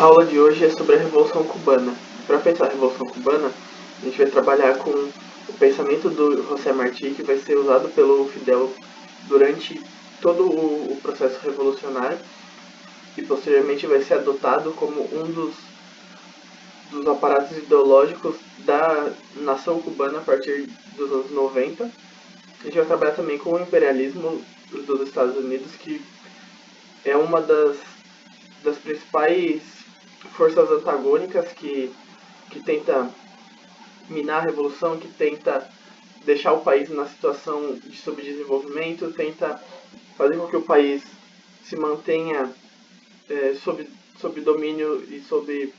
aula de hoje é sobre a Revolução Cubana. Para pensar a Revolução Cubana, a gente vai trabalhar com o pensamento do José Martí, que vai ser usado pelo Fidel durante todo o processo revolucionário e posteriormente vai ser adotado como um dos aparatos ideológicos da nação cubana a partir dos anos 90. A gente vai trabalhar também com o imperialismo dos Estados Unidos, que é uma das principais forças antagônicas que tenta minar a revolução, que tenta deixar o país na situação de subdesenvolvimento, tenta fazer com que o país se mantenha sob domínio e sob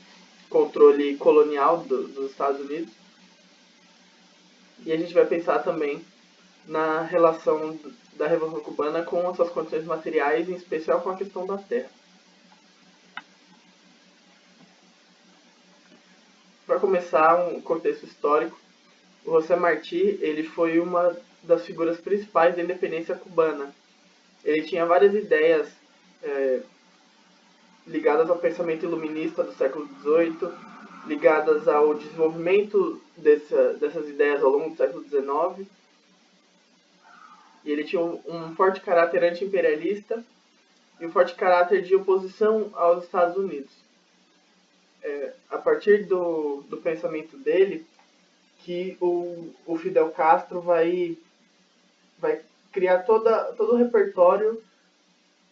controle colonial dos Estados Unidos. E a gente vai pensar também na relação da Revolução Cubana com as suas condições materiais, em especial com a questão da terra. Para começar, um contexto histórico, o José Martí ele foi uma das figuras principais da independência cubana. Ele tinha várias ideias ligadas ao pensamento iluminista do século XVIII, ligadas ao desenvolvimento dessas ideias ao longo do século XIX. E ele tinha um forte caráter anti-imperialista e um forte caráter de oposição aos Estados Unidos. A partir do pensamento dele, que o Fidel Castro vai criar todo o repertório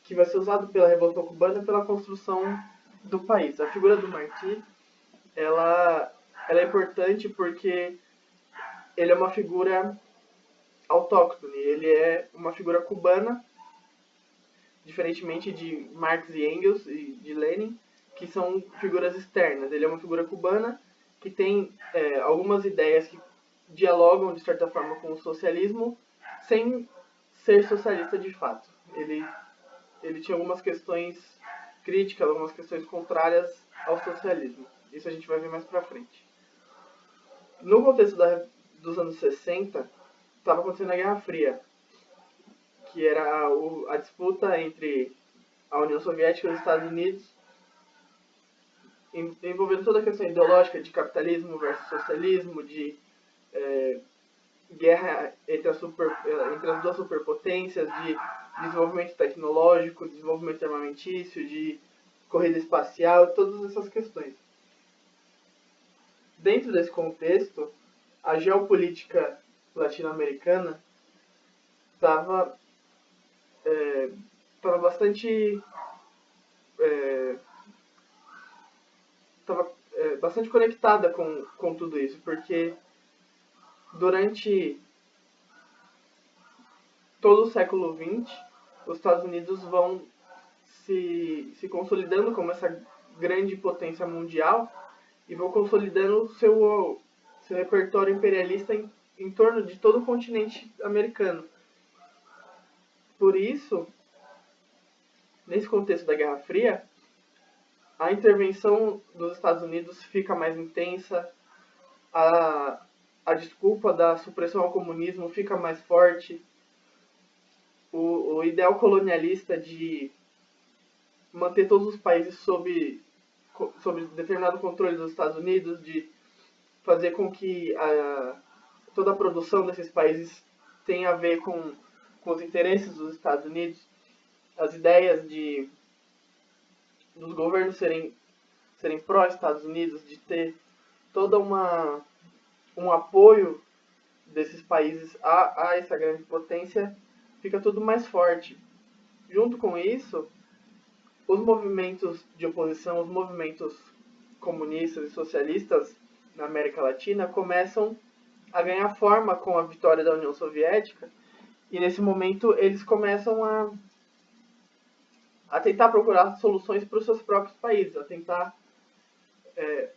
que vai ser usado pela Revolução Cubana pela construção do país. A figura do Martí, ela é importante porque ele é uma figura autóctone, ele é uma figura cubana, diferentemente de Marx e Engels e de Lenin, que são figuras externas. Ele é uma figura cubana que tem algumas ideias que dialogam, de certa forma, com o socialismo, sem ser socialista de fato. Ele tinha algumas questões críticas, algumas questões contrárias ao socialismo. Isso a gente vai ver mais pra frente. No contexto dos anos 60, estava acontecendo a Guerra Fria, que era a disputa entre a União Soviética e os Estados Unidos, envolvendo toda a questão ideológica de capitalismo versus socialismo, de guerra entre as duas superpotências, de desenvolvimento tecnológico, desenvolvimento armamentício, de corrida espacial, todas essas questões. Dentro desse contexto, a geopolítica latino-americana estava bastante conectada com tudo isso, porque durante todo o século XX, os Estados Unidos vão se consolidando como essa grande potência mundial e vão consolidando seu repertório imperialista em torno de todo o continente americano. Por isso, nesse contexto da Guerra Fria, a intervenção dos Estados Unidos fica mais intensa, a desculpa da supressão ao comunismo fica mais forte, o ideal colonialista de manter todos os países sob determinado controle dos Estados Unidos, de fazer com que toda a produção desses países tenha a ver com os interesses dos Estados Unidos, as ideias dos governos serem pró-Estados Unidos, de ter todo um apoio desses países a essa grande potência, fica tudo mais forte. Junto com isso, os movimentos de oposição, os movimentos comunistas e socialistas na América Latina começam a ganhar forma com a vitória da União Soviética, e nesse momento eles começam a tentar procurar soluções para os seus próprios países, a tentar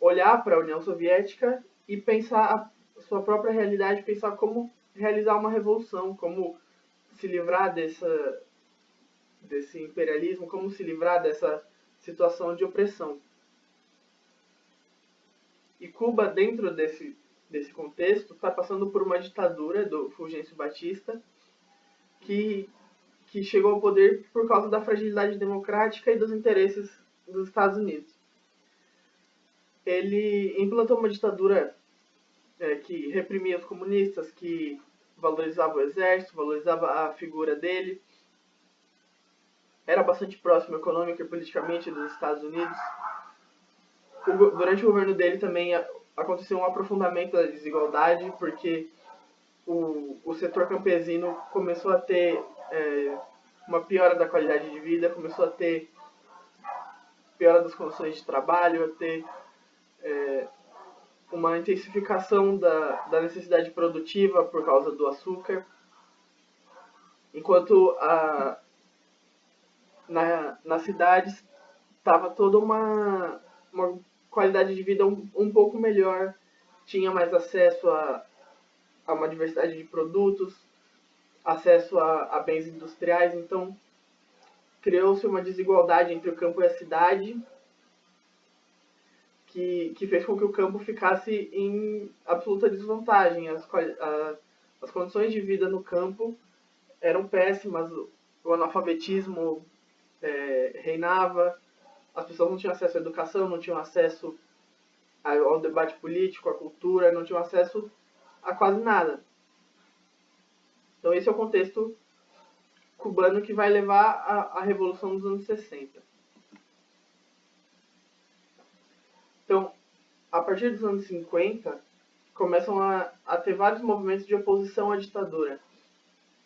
olhar para a União Soviética e pensar a sua própria realidade, pensar como realizar uma revolução, como se livrar desse imperialismo, como se livrar dessa situação de opressão. E Cuba, dentro desse contexto, está passando por uma ditadura do Fulgêncio Batista, que chegou ao poder por causa da fragilidade democrática e dos interesses dos Estados Unidos. ele implantou uma ditadura que reprimia os comunistas, que valorizava o exército, valorizava a figura dele, era bastante próximo econômica e politicamente dos Estados Unidos. Durante o governo dele também aconteceu um aprofundamento da desigualdade, porque o setor campesino começou a ter uma piora da qualidade de vida, começou a ter piora das condições de trabalho, a ter uma intensificação da necessidade produtiva por causa do açúcar, enquanto nas cidades estava toda uma qualidade de vida um pouco melhor, tinha mais acesso a uma diversidade de produtos, acesso a bens industriais, então criou-se uma desigualdade entre o campo e a cidade que fez com que o campo ficasse em absoluta desvantagem. As condições de vida no campo eram péssimas, o analfabetismo reinava, as pessoas não tinham acesso à educação, não tinham acesso ao debate político, à cultura, não tinham acesso a quase nada. Então esse é o contexto cubano que vai levar à Revolução dos anos 60. Então, a partir dos anos 50, começam a ter vários movimentos de oposição à ditadura.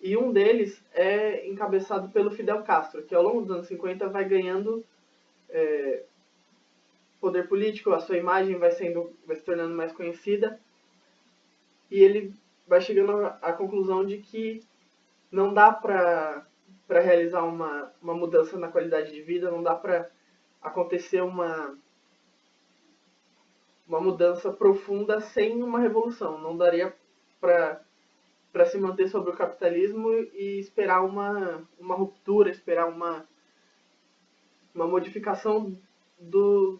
E um deles é encabeçado pelo Fidel Castro, que ao longo dos anos 50 vai ganhando poder político, a sua imagem vai se tornando mais conhecida, e ele vai chegando à conclusão de que não dá para realizar uma mudança na qualidade de vida, não dá para acontecer uma mudança profunda sem uma revolução. Não daria para se manter sobre o capitalismo e esperar uma ruptura, esperar uma modificação do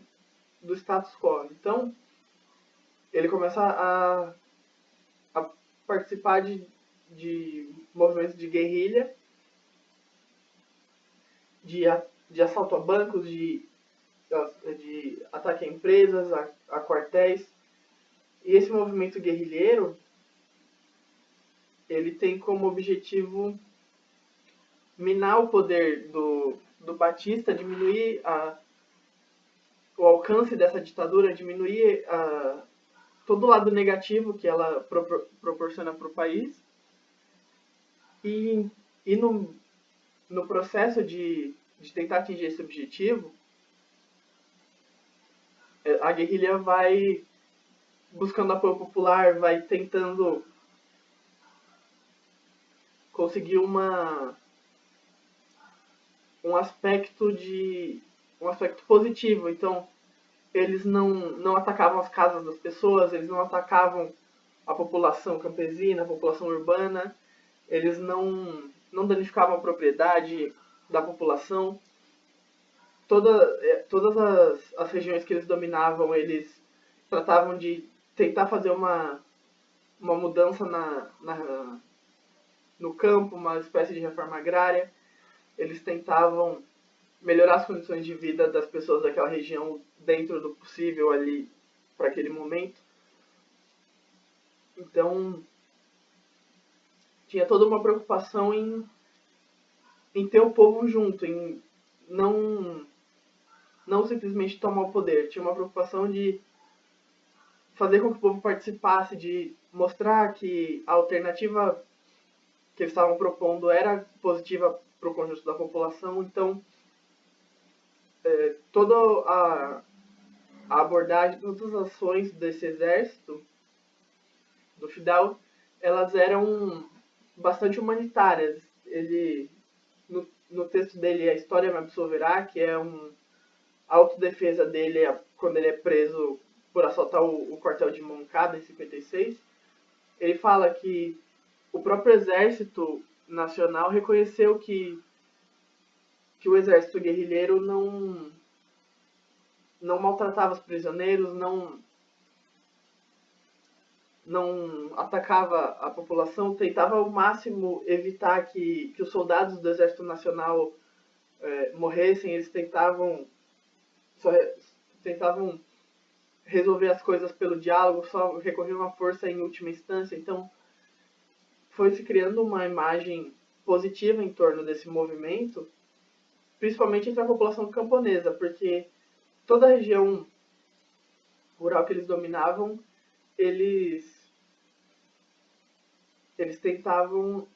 status quo. Então, ele começa a participar de movimentos de guerrilha, de assalto a bancos, de ataque a empresas, a quartéis. E esse movimento guerrilheiro, ele tem como objetivo minar o poder do Batista, diminuir o alcance dessa ditadura, diminuir todo o lado negativo que ela proporciona para o país. E no processo de tentar atingir esse objetivo, a guerrilha vai buscando apoio popular, vai tentando conseguir um aspecto positivo. Então, eles não atacavam as casas das pessoas, eles não atacavam a população campesina, a população urbana, eles não danificavam a propriedade da população. Todas as regiões que eles dominavam, eles tratavam de tentar fazer uma mudança no campo, uma espécie de reforma agrária. Eles tentavam melhorar as condições de vida das pessoas daquela região dentro do possível ali para aquele momento. Então, tinha toda uma preocupação em ter o povo junto, em não simplesmente tomar o poder. Tinha uma preocupação de fazer com que o povo participasse, de mostrar que a alternativa que eles estavam propondo era positiva para o conjunto da população. Então, toda a abordagem, todas as ações desse exército, do Fidel, elas eram bastante humanitárias. Ele, no texto dele, A História Me Absolverá, que é a autodefesa dele quando ele é preso por assaltar o quartel de Moncada em 56, ele fala que o próprio exército nacional reconheceu que o exército guerrilheiro não maltratava os prisioneiros, não atacava a população, tentava ao máximo evitar que os soldados do Exército Nacional morressem. Eles tentavam resolver as coisas pelo diálogo, só recorriam à força em última instância. Então, foi se criando uma imagem positiva em torno desse movimento, principalmente entre a população camponesa, porque toda a região rural que eles dominavam, eles tentavam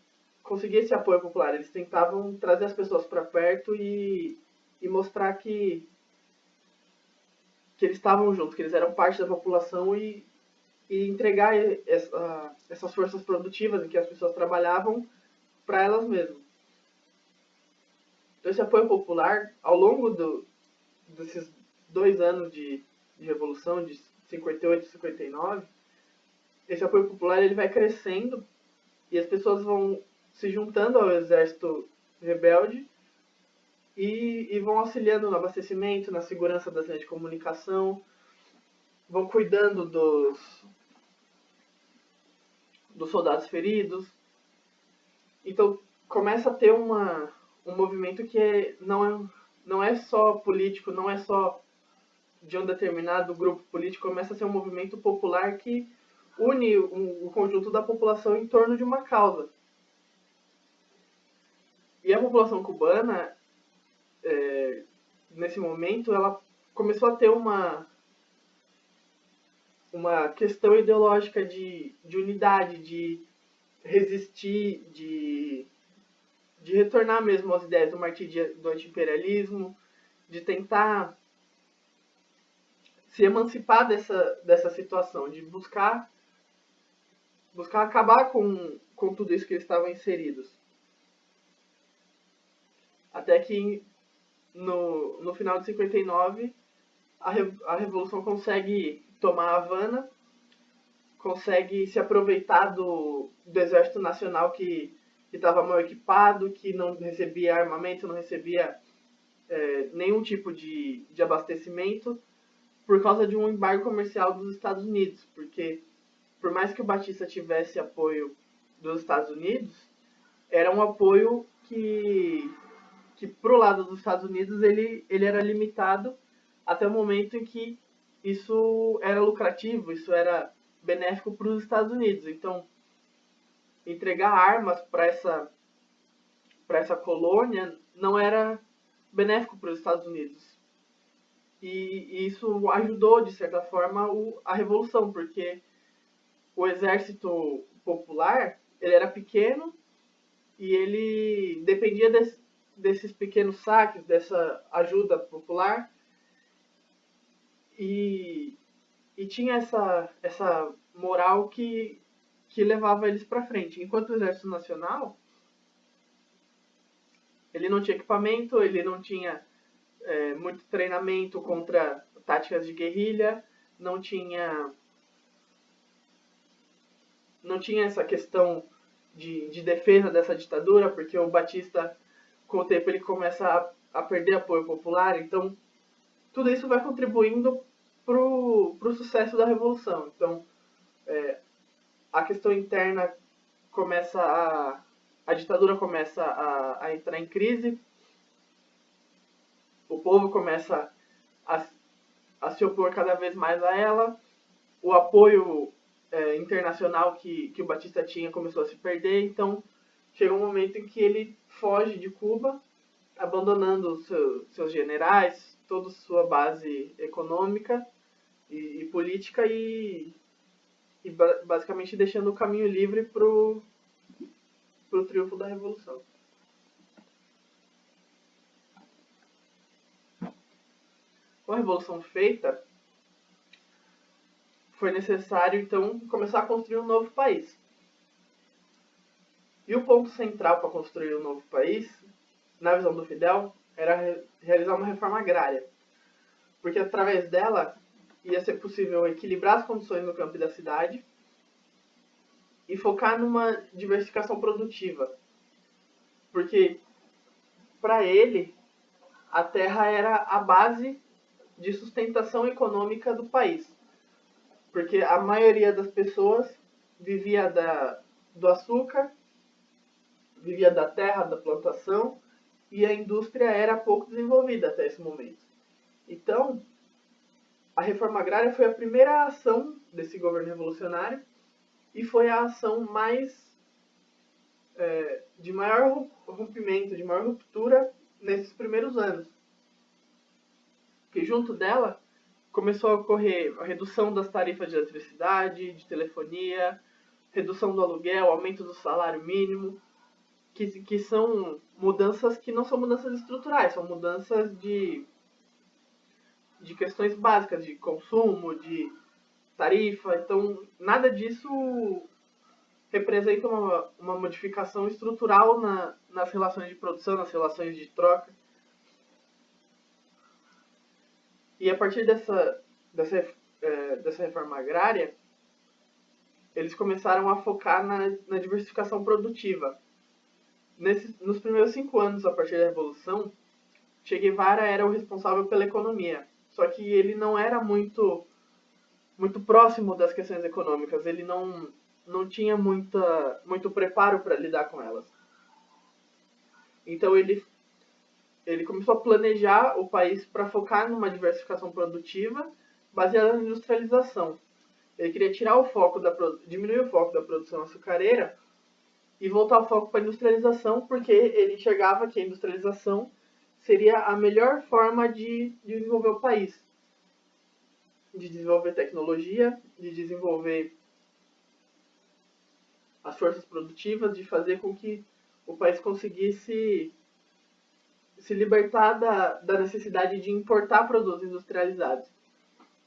conseguir esse apoio popular, eles tentavam trazer as pessoas para perto e mostrar que eles estavam juntos, que eles eram parte da população e entregar essas forças produtivas em que as pessoas trabalhavam para elas mesmas. Então esse apoio popular, ao longo desses 2 anos de revolução, de 58 e 59, esse apoio popular ele vai crescendo e as pessoas vão se juntando ao exército rebelde e vão auxiliando no abastecimento, na segurança das redes de comunicação, vão cuidando dos soldados feridos. Então começa a ter um movimento que não é só político, não é só de um determinado grupo político, começa a ser um movimento popular que une o conjunto da população em torno de uma causa. E a população cubana, nesse momento, ela começou a ter uma questão ideológica de unidade, de resistir, de retornar mesmo às ideias do anti-imperialismo, de tentar se emancipar dessa situação, de buscar acabar com tudo isso que eles estavam inseridos. Até que no final de 59, a Revolução consegue tomar Havana, consegue se aproveitar do Exército Nacional que estava mal equipado, que não recebia armamento, não recebia nenhum tipo de abastecimento, por causa de um embargo comercial dos Estados Unidos, porque por mais que o Batista tivesse apoio dos Estados Unidos, era um apoio que pro lado dos Estados Unidos ele era limitado até o momento em que isso era lucrativo, isso era benéfico para os Estados Unidos. Então, entregar armas para essa colônia não era benéfico para os Estados Unidos. E isso ajudou, de certa forma, a Revolução, porque o exército popular ele era pequeno e ele dependia desses pequenos saques, dessa ajuda popular, e tinha essa moral que levava eles para frente. Enquanto o Exército Nacional, ele não tinha equipamento, ele não tinha muito treinamento contra táticas de guerrilha, não tinha essa questão de defesa dessa ditadura, porque o Batista, com o tempo, ele começa a perder apoio popular. Então, tudo isso vai contribuindo para o sucesso da Revolução. Então, a questão interna começa a ditadura começa a entrar em crise, o povo começa a se opor cada vez mais a ela, o apoio internacional que o Batista tinha começou a se perder, então chega um momento em que ele foge de Cuba, abandonando seus generais, toda sua base econômica e política e basicamente deixando o caminho livre pro triunfo da Revolução. Com a Revolução feita, foi necessário, então, começar a construir um novo país. E o ponto central para construir um novo país, na visão do Fidel, era realizar uma reforma agrária. Porque através dela ia ser possível equilibrar as condições no campo e da cidade e focar numa diversificação produtiva. Porque, para ele, a terra era a base de sustentação econômica do país. Porque a maioria das pessoas vivia do açúcar, vivia da terra, da plantação, e a indústria era pouco desenvolvida até esse momento. Então, a reforma agrária foi a primeira ação desse governo revolucionário e foi a ação de maior rompimento, de maior ruptura nesses primeiros anos. Porque junto dela começou a ocorrer a redução das tarifas de eletricidade, de telefonia, redução do aluguel, aumento do salário mínimo, que são mudanças que não são mudanças estruturais, são mudanças de questões básicas, de consumo, de tarifa. Então, nada disso representa uma modificação estrutural nas relações de produção, nas relações de troca. E a partir dessa reforma agrária, eles começaram a focar na diversificação produtiva. Nos primeiros 5 anos, a partir da Revolução, Che Guevara era o responsável pela economia. Só que ele não era muito próximo das questões econômicas. Ele não tinha muito preparo para lidar com elas. Então ele começou a planejar o país para focar numa diversificação produtiva baseada na industrialização. Ele queria diminuir o foco da produção açucareira e voltar o foco para a industrialização, porque ele enxergava que a industrialização seria a melhor forma de desenvolver o país, de desenvolver tecnologia, de desenvolver as forças produtivas, de fazer com que o país conseguisse se libertar da necessidade de importar produtos industrializados.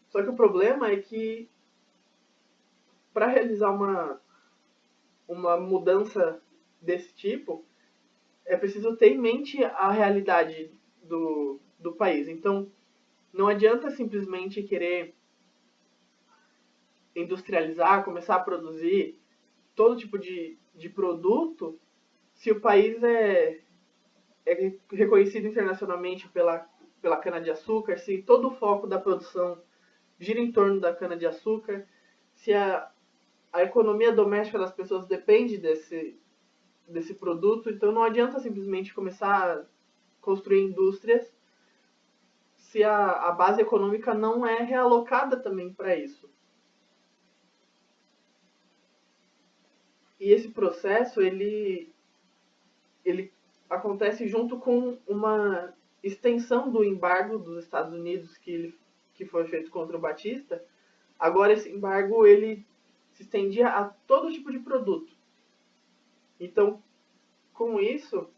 Só que o problema é que para realizar uma mudança desse tipo, é preciso ter em mente a realidade do país. Então, não adianta simplesmente querer industrializar, começar a produzir todo tipo de produto se o país é reconhecido internacionalmente pela cana-de-açúcar, se todo o foco da produção gira em torno da cana-de-açúcar, se a economia doméstica das pessoas depende desse produto. Então não adianta simplesmente começar a construir indústrias se a base econômica não é realocada também para isso. E esse processo ele acontece junto com uma extensão do embargo dos Estados Unidos que foi feito contra o Batista. Agora esse embargo ele se estendia a todo tipo de produto. Então, com isso,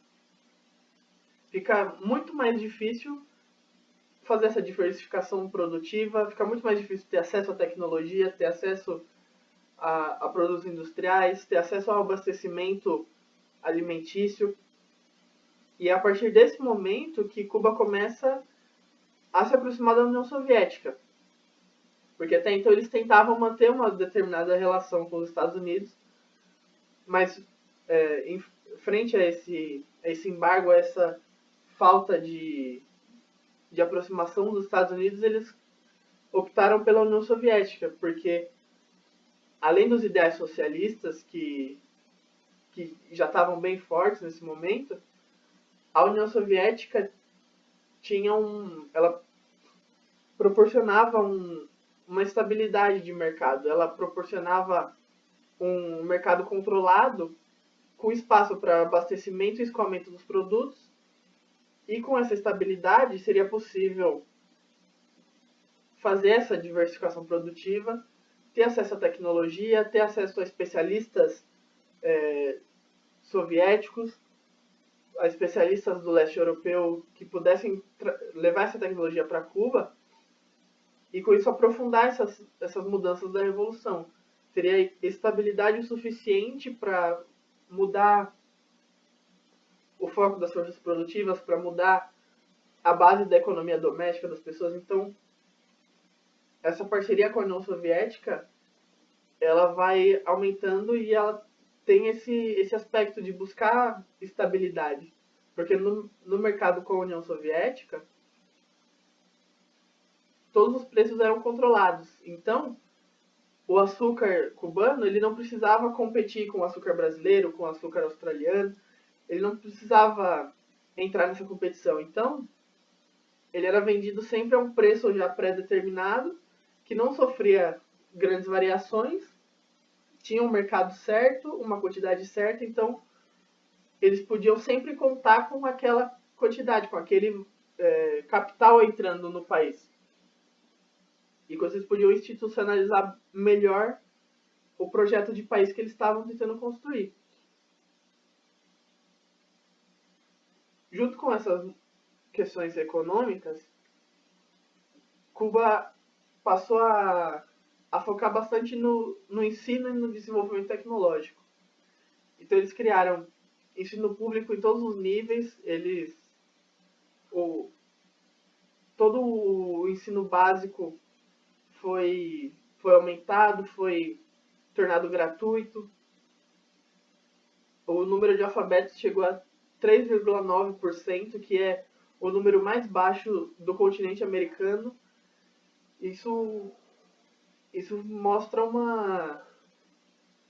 fica muito mais difícil fazer essa diversificação produtiva, fica muito mais difícil ter acesso à tecnologia, ter acesso a produtos industriais, ter acesso ao abastecimento alimentício. E é a partir desse momento que Cuba começa a se aproximar da União Soviética. Porque até então eles tentavam manter uma determinada relação com os Estados Unidos, mas em frente a esse embargo, a essa falta de aproximação dos Estados Unidos, eles optaram pela União Soviética, porque além dos ideais socialistas que já estavam bem fortes nesse momento, a União Soviética ela proporcionava uma estabilidade de mercado, ela proporcionava um mercado controlado com espaço para abastecimento e escoamento dos produtos, e com essa estabilidade seria possível fazer essa diversificação produtiva, ter acesso à tecnologia, ter acesso a especialistas soviéticos, a especialistas do leste europeu que pudessem levar essa tecnologia para Cuba e com isso aprofundar essas mudanças da Revolução. Teria estabilidade o suficiente para mudar o foco das forças produtivas, para mudar a base da economia doméstica das pessoas. Então, essa parceria com a União Soviética, ela vai aumentando e ela tem esse aspecto de buscar estabilidade. Porque no mercado com a União Soviética, todos os preços eram controlados. Então, o açúcar cubano ele não precisava competir com o açúcar brasileiro, com o açúcar australiano. Ele não precisava entrar nessa competição. Então, ele era vendido sempre a um preço já pré-determinado, que não sofria grandes variações, tinha um mercado certo, uma quantidade certa, então eles podiam sempre contar com aquela quantidade, com aquele capital entrando no país. E vocês podiam institucionalizar melhor o projeto de país que eles estavam tentando construir. Junto com essas questões econômicas, Cuba passou a focar bastante no ensino e no desenvolvimento tecnológico. Então eles criaram ensino público em todos os níveis, todo o ensino básico foi aumentado, foi tornado gratuito. O número de alfabetos chegou a 3,9%, que é o número mais baixo do continente americano. Isso mostra uma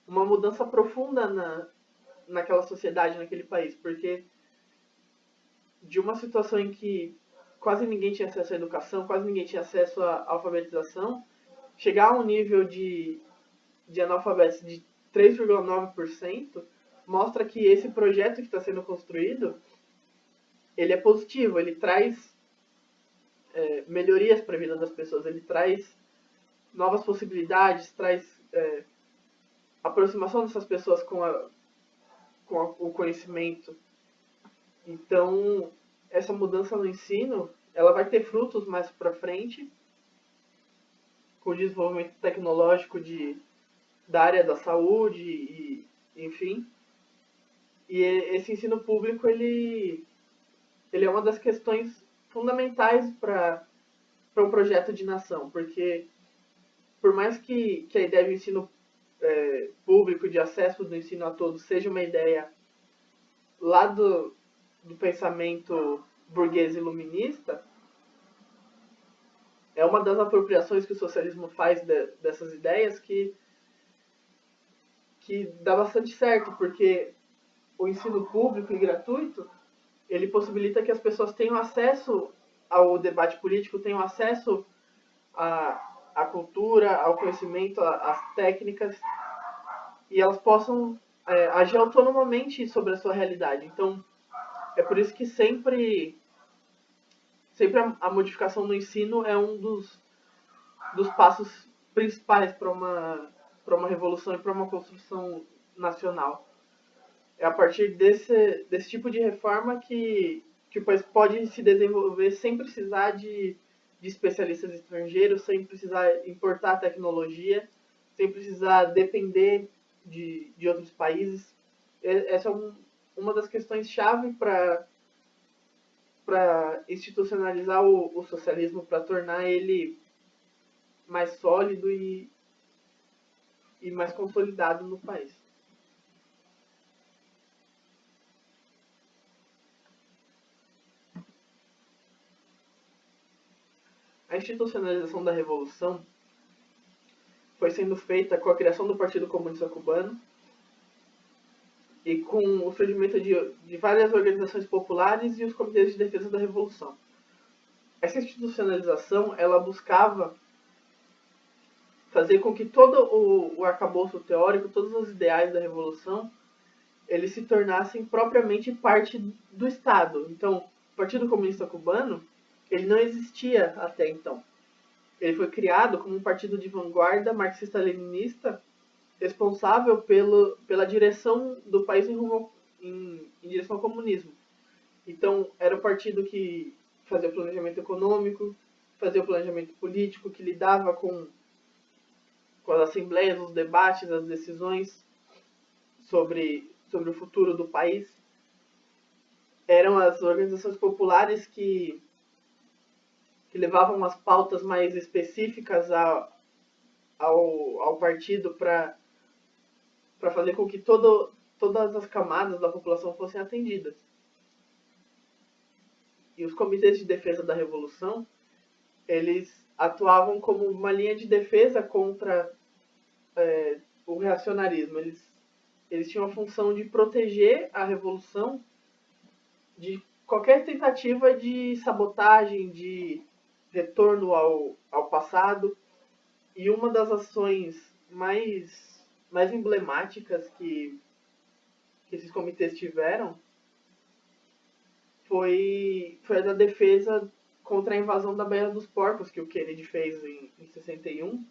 mudança profunda naquela sociedade, naquele país, porque de uma situação em que quase ninguém tinha acesso à educação, quase ninguém tinha acesso à alfabetização, chegar a um nível de analfabetos de 3,9% mostra que esse projeto que está sendo construído, ele é positivo, ele traz melhorias para a vida das pessoas, ele traz novas possibilidades, traz aproximação dessas pessoas com o conhecimento. Então, essa mudança no ensino, ela vai ter frutos mais para frente, com o desenvolvimento tecnológico da área da saúde, e, enfim. E esse ensino público, ele é uma das questões fundamentais para um projeto de nação, porque por mais que a ideia do ensino público, de acesso do ensino a todos, seja uma ideia lá do pensamento burguês iluminista, é uma das apropriações que o socialismo faz dessas ideias que dá bastante certo, porque o ensino público e gratuito, ele possibilita que as pessoas tenham acesso ao debate político, tenham acesso à cultura, ao conhecimento, às técnicas, e elas possam agir autonomamente sobre a sua realidade. Então, é por isso que sempre a modificação no ensino é um dos passos principais para uma revolução e para uma construção nacional. É a partir desse tipo de reforma que o país pode se desenvolver sem precisar de especialistas estrangeiros, sem precisar importar tecnologia, sem precisar depender de outros países. Essa é uma das questões-chave para institucionalizar o socialismo, para tornar ele mais sólido e mais consolidado no país. A institucionalização da Revolução foi sendo feita com a criação do Partido Comunista Cubano e com o surgimento de várias organizações populares e os comitês de defesa da Revolução. Essa institucionalização, ela buscava fazer com que todo o arcabouço teórico, todos os ideais da Revolução, eles se tornassem propriamente parte do Estado. Então, o Partido Comunista Cubano, ele não existia até então. Ele foi criado como um partido de vanguarda marxista-leninista, responsável pela direção do país em direção ao comunismo. Então, era o partido que fazia o planejamento econômico, fazia o planejamento político, que lidava com as assembleias, os debates, as decisões sobre o futuro do país. Eram as organizações populares que levavam as pautas mais específicas ao partido para fazer com que todas as camadas da população fossem atendidas. E os comitês de defesa da Revolução, eles atuavam como uma linha de defesa contra o reacionarismo. Eles tinham a função de proteger a Revolução de qualquer tentativa de sabotagem, de retorno ao passado. E uma das ações mais emblemáticas que esses comitês tiveram foi a da defesa contra a invasão da Baía dos Porcos, que o Kennedy fez em 61,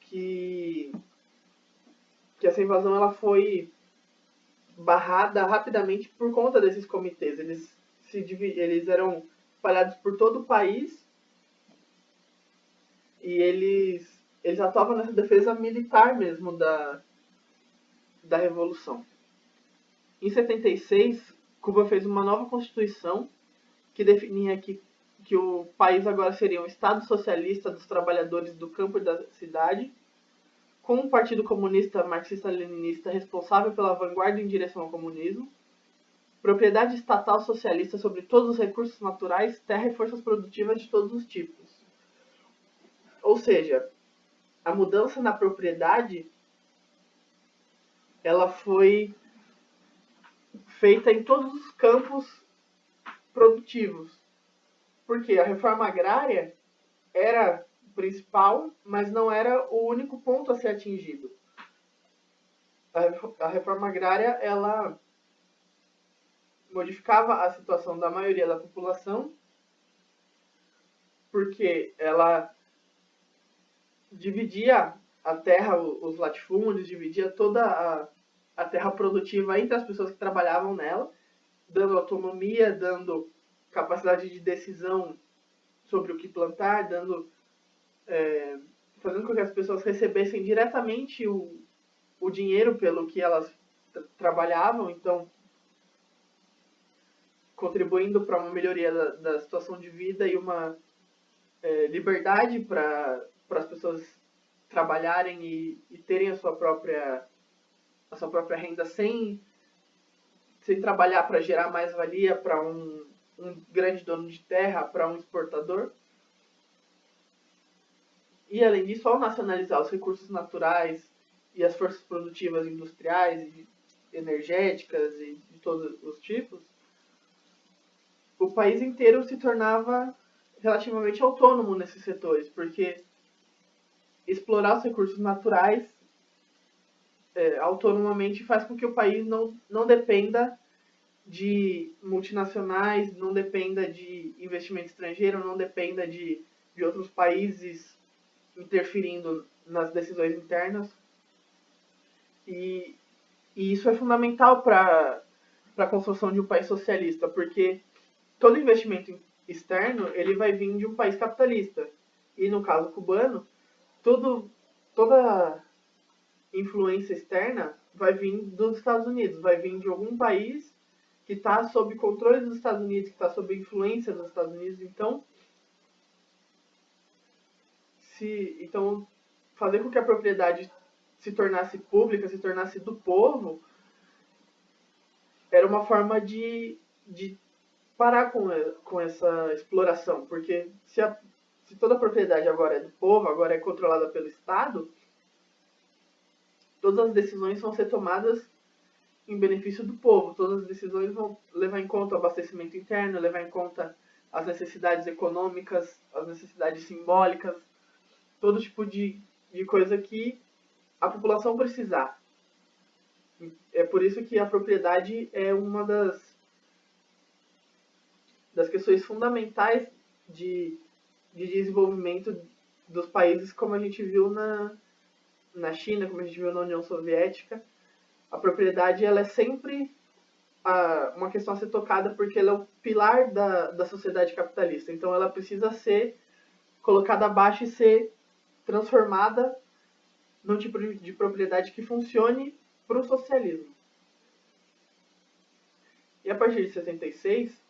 que essa invasão ela foi barrada rapidamente por conta desses comitês. Eles eram espalhados por todo o país e eles atuavam nessa defesa militar mesmo da Revolução. Em 76, Cuba fez uma nova constituição que definia que o país agora seria um Estado socialista dos trabalhadores do campo e da cidade, com um partido comunista marxista-leninista responsável pela vanguarda em direção ao comunismo, propriedade estatal socialista sobre todos os recursos naturais, terra e forças produtivas de todos os tipos. Ou seja, a mudança na propriedade ela foi feita em todos os campos produtivos. Porque a reforma agrária era principal, mas não era o único ponto a ser atingido. A reforma agrária ela modificava a situação da maioria da população, porque ela dividia a terra, os latifúndios, dividia toda a terra produtiva entre as pessoas que trabalhavam nela, dando autonomia, dando capacidade de decisão sobre o que plantar, fazendo com que as pessoas recebessem diretamente o dinheiro pelo que elas trabalhavam, então contribuindo para uma melhoria da situação de vida e uma liberdade para as pessoas trabalharem e terem a sua própria renda sem trabalhar para gerar mais valia para um grande dono de terra, para um exportador. E além disso, ao nacionalizar os recursos naturais e as forças produtivas industriais e energéticas e de todos os tipos, o país inteiro se tornava relativamente autônomo nesses setores, porque explorar os recursos naturais autonomamente faz com que o país não dependa de multinacionais, não dependa de investimento estrangeiro, não dependa de outros países interferindo nas decisões internas. E isso é fundamental para a construção de um país socialista, porque todo investimento externo ele vai vir de um país capitalista. E no caso cubano, toda influência externa vai vir dos Estados Unidos, vai vir de algum país que está sob controle dos Estados Unidos, que está sob influência dos Estados Unidos. Então, fazer com que a propriedade se tornasse pública, se tornasse do povo, era uma forma de parar com essa exploração. Porque se toda a propriedade agora é do povo, agora é controlada pelo Estado, todas as decisões vão ser tomadas em benefício do povo. Todas as decisões vão levar em conta o abastecimento interno, levar em conta as necessidades econômicas, as necessidades simbólicas, todo tipo de coisa que a população precisar. É por isso que a propriedade é uma das questões fundamentais de desenvolvimento dos países, como a gente viu na China, como a gente viu na União Soviética. A propriedade ela é sempre uma questão a ser tocada porque ela é o pilar da sociedade capitalista. Então ela precisa ser colocada abaixo e ser transformada num tipo de propriedade que funcione para o socialismo. E a partir de 76,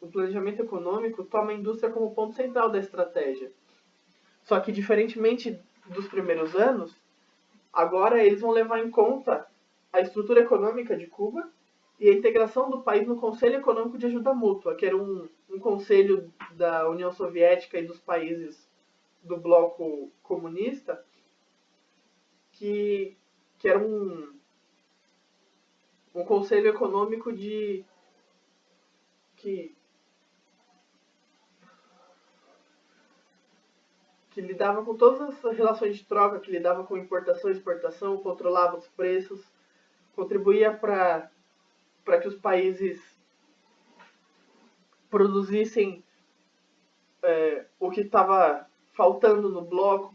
o planejamento econômico toma a indústria como ponto central da estratégia. Só que, diferentemente dos primeiros anos, agora eles vão levar em conta a estrutura econômica de Cuba e a integração do país no Conselho Econômico de Ajuda Mútua, que era um conselho da União Soviética e dos países do bloco comunista, que era um conselho econômico de que lidava com todas as relações de troca, que lidava com importação e exportação, controlava os preços, contribuía para que os países produzissem o que estava faltando no bloco,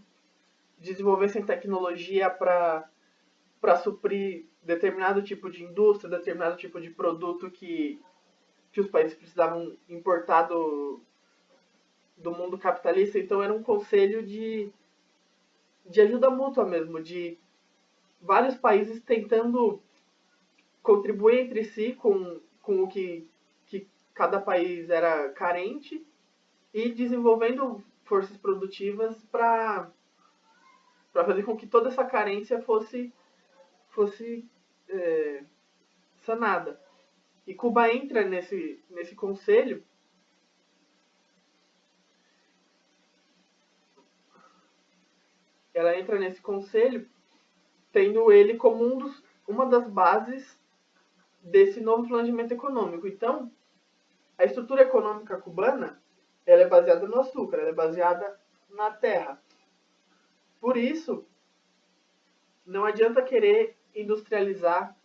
desenvolvessem tecnologia para suprir determinado tipo de indústria, determinado tipo de produto que os países precisavam importar do mundo capitalista. Então era um conselho de ajuda mútua mesmo, de vários países tentando contribuir entre si com o que cada país era carente e desenvolvendo forças produtivas para fazer com que toda essa carência fosse sanada. E Cuba entra nesse conselho tendo ele como uma das bases desse novo planejamento econômico. Então, a estrutura econômica cubana ela é baseada no açúcar, ela é baseada na terra. Por isso, não adianta querer industrializar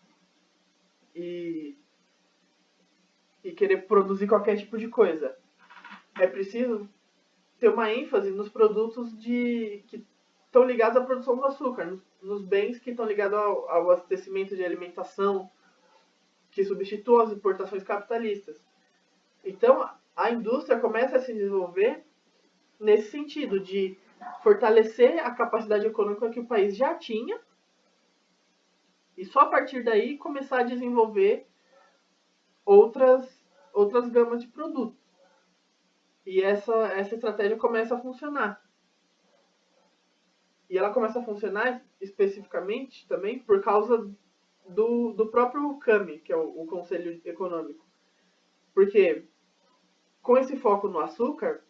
e querer produzir qualquer tipo de coisa. É preciso ter uma ênfase nos produtos que estão ligados à produção do açúcar, nos bens que estão ligados ao abastecimento de alimentação, que substituam as importações capitalistas. Então, a indústria começa a se desenvolver nesse sentido, de fortalecer a capacidade econômica que o país já tinha e só a partir daí começar a desenvolver outras gamas de produtos. E essa estratégia começa a funcionar. E ela começa a funcionar especificamente também por causa do próprio CAMI, que é o Conselho Econômico. Porque com esse foco no açúcar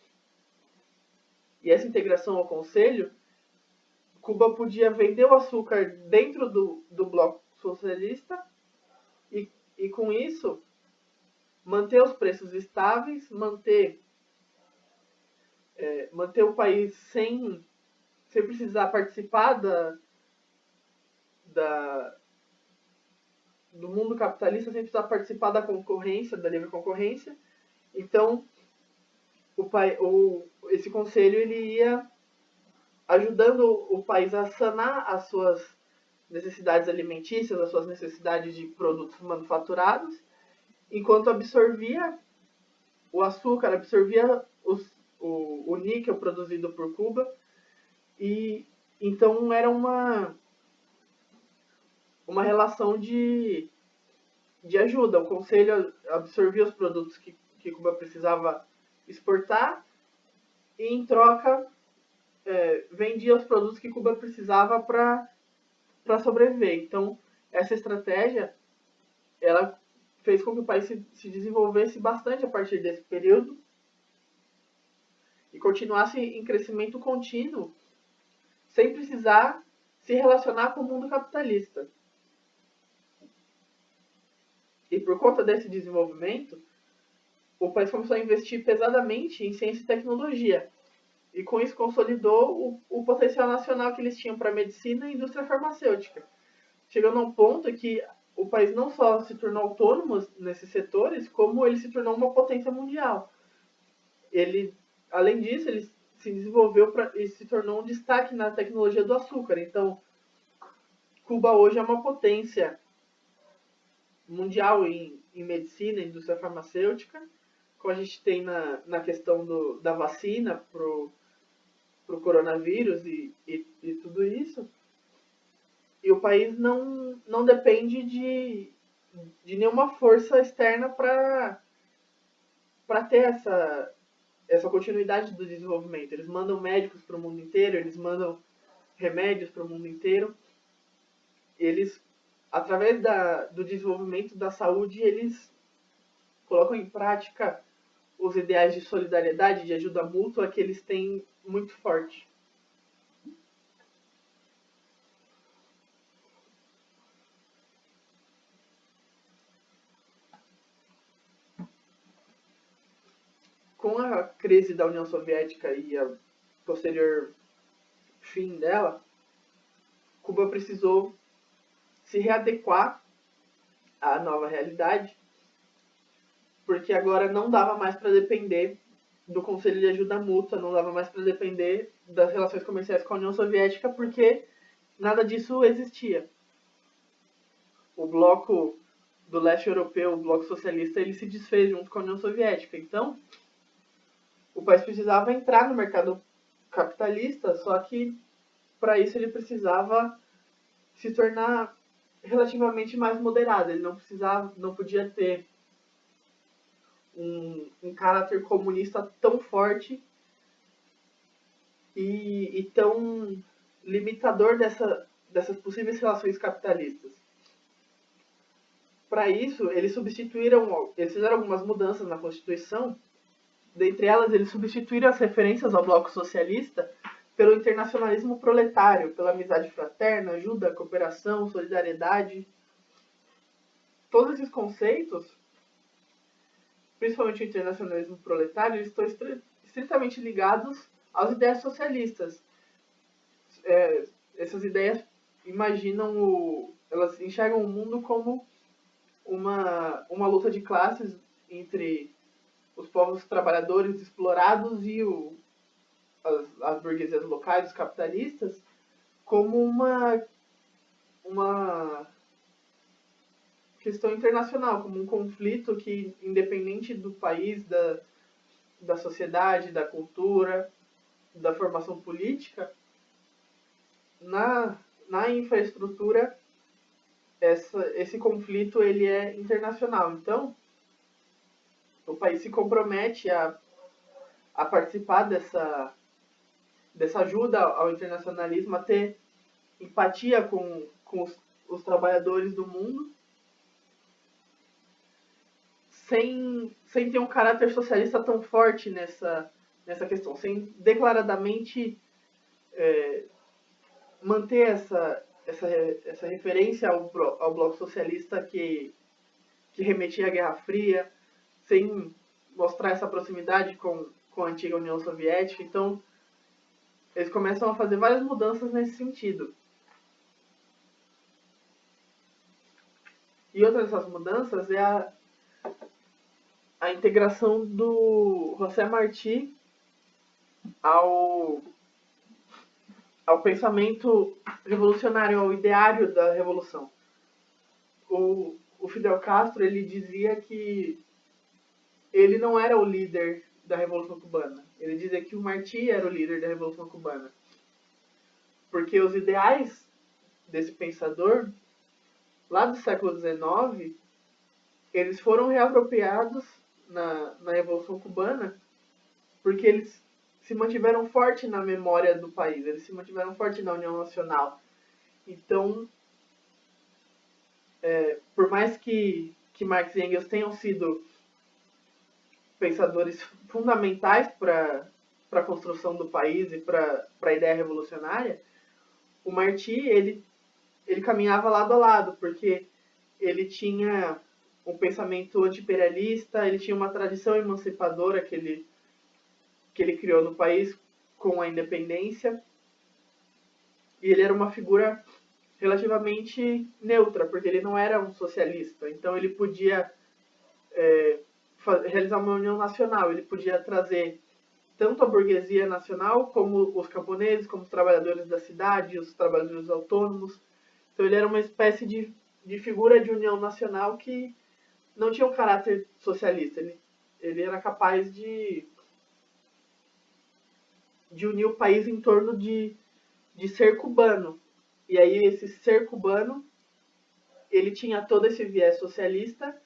e essa integração ao Conselho, Cuba podia vender o açúcar dentro do bloco socialista e com isso manter os preços estáveis, manter o país sem precisar participar do mundo capitalista, sem precisar participar da concorrência, da livre concorrência. Então, esse conselho ele ia ajudando o país a sanar as suas necessidades alimentícias, as suas necessidades de produtos manufaturados, enquanto absorvia o açúcar, absorvia o níquel produzido por Cuba. E então era uma relação de ajuda. O conselho absorvia os produtos que Cuba precisava exportar e, em troca, vendia os produtos que Cuba precisava para sobreviver. Então, essa estratégia ela fez com que o país se desenvolvesse bastante a partir desse período e continuasse em crescimento contínuo, sem precisar se relacionar com o mundo capitalista. E por conta desse desenvolvimento, o país começou a investir pesadamente em ciência e tecnologia. E com isso consolidou o potencial nacional que eles tinham para a medicina e indústria farmacêutica. Chegando a um ponto que o país não só se tornou autônomo nesses setores, como ele se tornou uma potência mundial. Além disso, ele se desenvolveu e se tornou um destaque na tecnologia do açúcar. Então, Cuba hoje é uma potência mundial em medicina e indústria farmacêutica, como a gente tem na questão da vacina para o coronavírus e tudo isso. E o país não depende de nenhuma força externa para ter essa continuidade do desenvolvimento. Eles mandam médicos para o mundo inteiro, eles mandam remédios para o mundo inteiro. Eles, através do desenvolvimento da saúde, eles colocam em prática os ideais de solidariedade, de ajuda mútua que eles têm muito forte. com a crise da União Soviética e a posterior fim dela, Cuba precisou se readequar à nova realidade, porque agora não dava mais para depender do Conselho de Ajuda Mútua, não dava mais para depender das relações comerciais com a União Soviética, porque nada disso existia. O bloco do leste europeu, o bloco socialista, ele se desfez junto com a União Soviética. Então, o país precisava entrar no mercado capitalista, só que para isso ele precisava se tornar relativamente mais moderado. Ele não podia ter um caráter comunista tão forte e tão limitador dessas possíveis relações capitalistas. Para isso, eles fizeram algumas mudanças na Constituição. Dentre elas, eles substituíram as referências ao bloco socialista pelo internacionalismo proletário, pela amizade fraterna, ajuda, cooperação, solidariedade. Todos esses conceitos, principalmente o internacionalismo proletário, eles estão estritamente ligados às ideias socialistas. Essas ideias elas enxergam o mundo como uma luta de classes entre os povos trabalhadores explorados e as burguesias locais, os capitalistas, como uma questão internacional, como um conflito que, independente do país, da sociedade, da cultura, da formação política, na infraestrutura, esse conflito ele é internacional. Então, o país se compromete a participar dessa ajuda ao internacionalismo, a ter empatia com os trabalhadores do mundo, sem ter um caráter socialista tão forte nessa questão, sem declaradamente manter essa referência ao bloco socialista que remetia à Guerra Fria, sem mostrar essa proximidade com a antiga União Soviética. Então, eles começam a fazer várias mudanças nesse sentido. E outra dessas mudanças é a integração do José Martí ao pensamento revolucionário, ao ideário da revolução. O Fidel Castro, ele dizia que ele não era o líder da Revolução Cubana. Ele dizia que o Martí era o líder da Revolução Cubana. Porque os ideais desse pensador, lá do século XIX, eles foram reapropriados na Revolução Cubana, porque eles se mantiveram forte na memória do país, eles se mantiveram forte na União Nacional. Então, por mais que Marx e Engels tenham sido pensadores fundamentais para a construção do país e para a ideia revolucionária, o Martí, ele caminhava lado a lado, porque ele tinha um pensamento anti-imperialista, ele tinha uma tradição emancipadora que ele criou no país com a independência, e ele era uma figura relativamente neutra, porque ele não era um socialista, então ele podia realizar uma união nacional, ele podia trazer tanto a burguesia nacional, como os camponeses, como os trabalhadores da cidade, os trabalhadores autônomos. Então ele era uma espécie de figura de união nacional que não tinha um caráter socialista. Ele era capaz de unir o país em torno de ser cubano. E aí esse ser cubano, ele tinha todo esse viés socialista,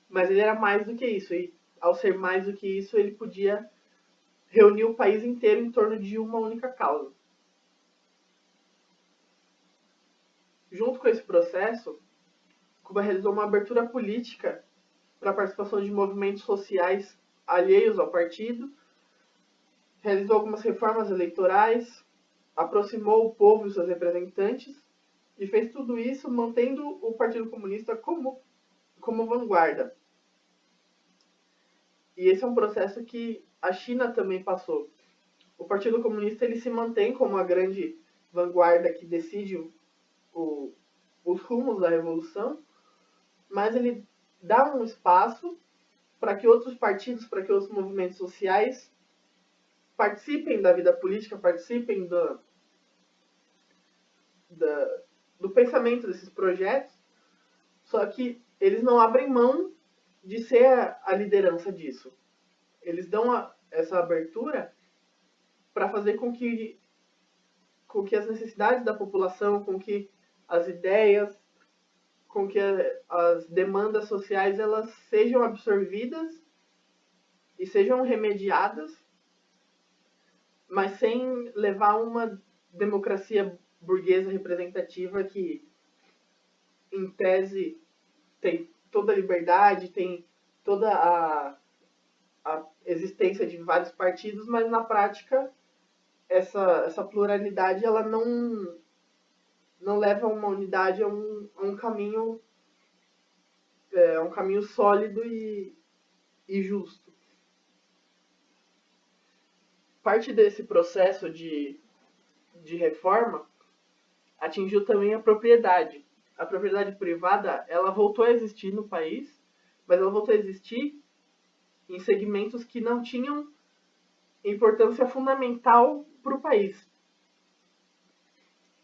mas ele era mais do que isso. E ao ser mais do que isso, ele podia reunir o país inteiro em torno de uma única causa. Junto com esse processo, Cuba realizou uma abertura política para a participação de movimentos sociais alheios ao partido, realizou algumas reformas eleitorais, aproximou o povo e seus representantes e fez tudo isso mantendo o Partido Comunista como vanguarda. E esse é um processo que a China também passou. O Partido Comunista ele se mantém como a grande vanguarda que decide os rumos da revolução, mas ele dá um espaço para que outros partidos, para que outros movimentos sociais participem da vida política, participem do pensamento desses projetos, só que eles não abrem mão de ser a liderança disso. Eles dão essa abertura para fazer com que as necessidades da população, com que as ideias, com que as demandas sociais elas sejam absorvidas e sejam remediadas, mas sem levar uma democracia burguesa representativa que, em tese, tem toda a liberdade, tem toda a existência de vários partidos, mas na prática essa pluralidade ela não leva a uma unidade, a um caminho sólido e justo. Parte desse processo de reforma atingiu também a propriedade. A propriedade privada ela voltou a existir no país, mas ela voltou a existir em segmentos que não tinham importância fundamental para o país.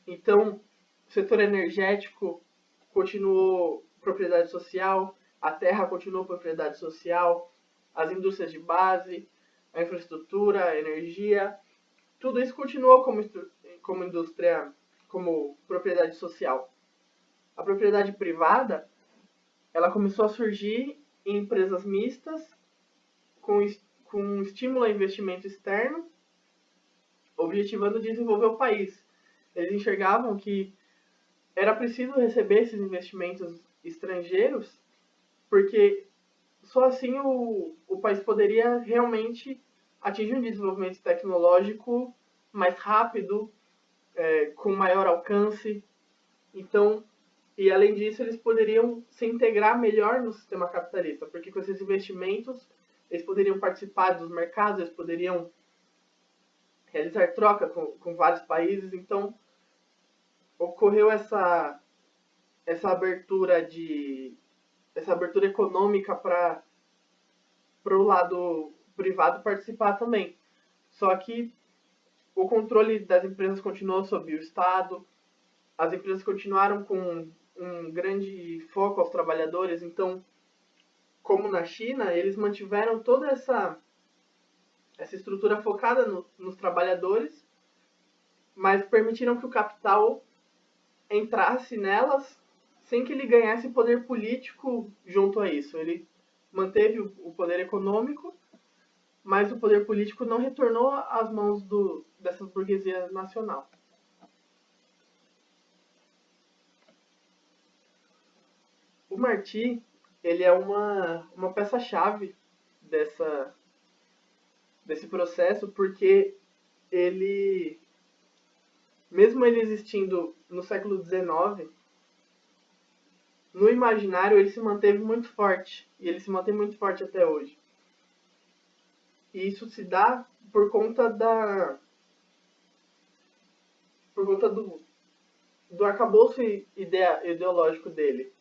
Então, o setor energético continuou propriedade social, a terra continuou propriedade social, as indústrias de base, a infraestrutura, a energia, tudo isso continuou como indústria, como propriedade social. A propriedade privada, ela começou a surgir em empresas mistas, com estímulo a investimento externo, objetivando desenvolver o país. Eles enxergavam que era preciso receber esses investimentos estrangeiros, porque só assim o país poderia realmente atingir um desenvolvimento tecnológico mais rápido, com maior alcance. Então, e além disso, eles poderiam se integrar melhor no sistema capitalista, porque com esses investimentos eles poderiam participar dos mercados, eles poderiam realizar troca com vários países. Então, ocorreu essa abertura econômica para o lado privado participar também. Só que o controle das empresas continuou sob o Estado, as empresas continuaram com um grande foco aos trabalhadores. Então, como na China, eles mantiveram toda essa estrutura focada nos trabalhadores, mas permitiram que o capital entrasse nelas sem que ele ganhasse poder político junto a isso. Ele manteve o poder econômico, mas o poder político não retornou às mãos dessa burguesia nacional. O Martí, ele é uma peça-chave desse processo, porque ele, mesmo ele existindo no século XIX, no imaginário ele se manteve muito forte, e ele se mantém muito forte até hoje. E isso se dá por conta do arcabouço ideológico dele.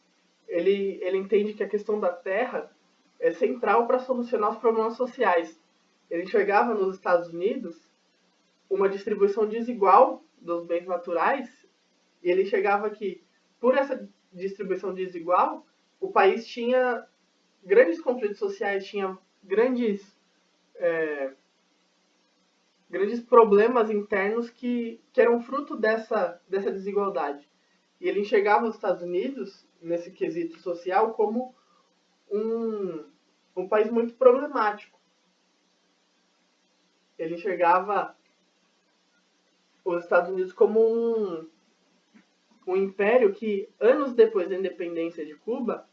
Ele entende que a questão da terra é central para solucionar os problemas sociais. Ele enxergava nos Estados Unidos uma distribuição desigual dos bens naturais, e ele enxergava que, por essa distribuição desigual, o país tinha grandes conflitos sociais, tinha grandes problemas internos que eram fruto dessa desigualdade. E ele enxergava os Estados Unidos, nesse quesito social, como um país muito problemático. Ele enxergava os Estados Unidos como um império que, anos depois da independência de Cuba,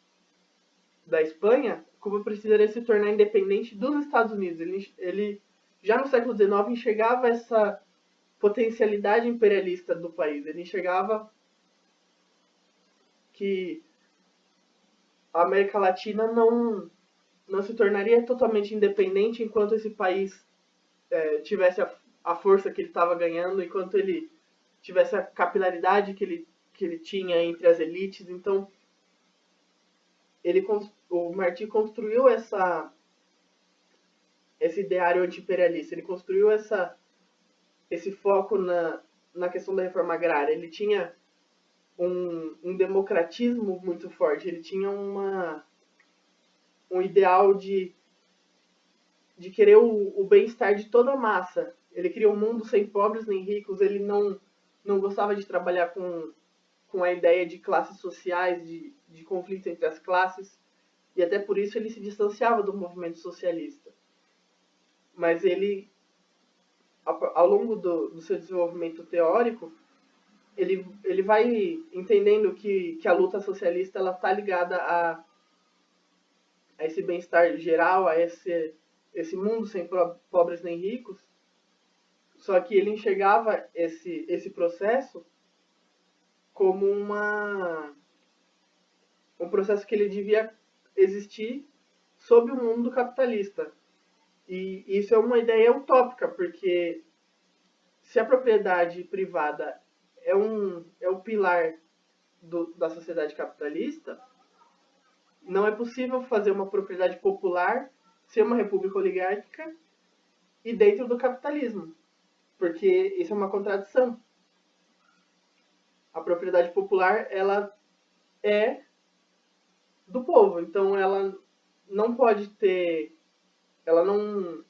da Espanha, Cuba precisaria se tornar independente dos Estados Unidos. Ele já no século XIX enxergava essa potencialidade imperialista do país. Ele enxergava que a América Latina não se tornaria totalmente independente enquanto esse país tivesse a força que ele estava ganhando, enquanto ele tivesse a capilaridade que ele tinha entre as elites. Então, o Martí construiu esse ideário anti-imperialista, ele construiu esse foco na questão da reforma agrária. Ele tinha um democratismo muito forte, ele tinha um ideal de querer o bem-estar de toda a massa. Ele queria um mundo sem pobres nem ricos, ele não gostava de trabalhar com a ideia de classes sociais, de conflito entre as classes, e até por isso ele se distanciava do movimento socialista. Mas ele, ao longo do seu desenvolvimento teórico, ele vai entendendo que a luta socialista está ligada a esse bem-estar geral, a esse mundo sem pobres nem ricos. Só que ele enxergava esse processo como um processo que ele devia existir sob o mundo capitalista. E isso é uma ideia utópica, porque se a propriedade privada é o pilar da sociedade capitalista, não é possível fazer uma propriedade popular, ser uma república oligárquica e dentro do capitalismo, porque isso é uma contradição. A propriedade popular, ela é do povo, então ela não pode ter, ela não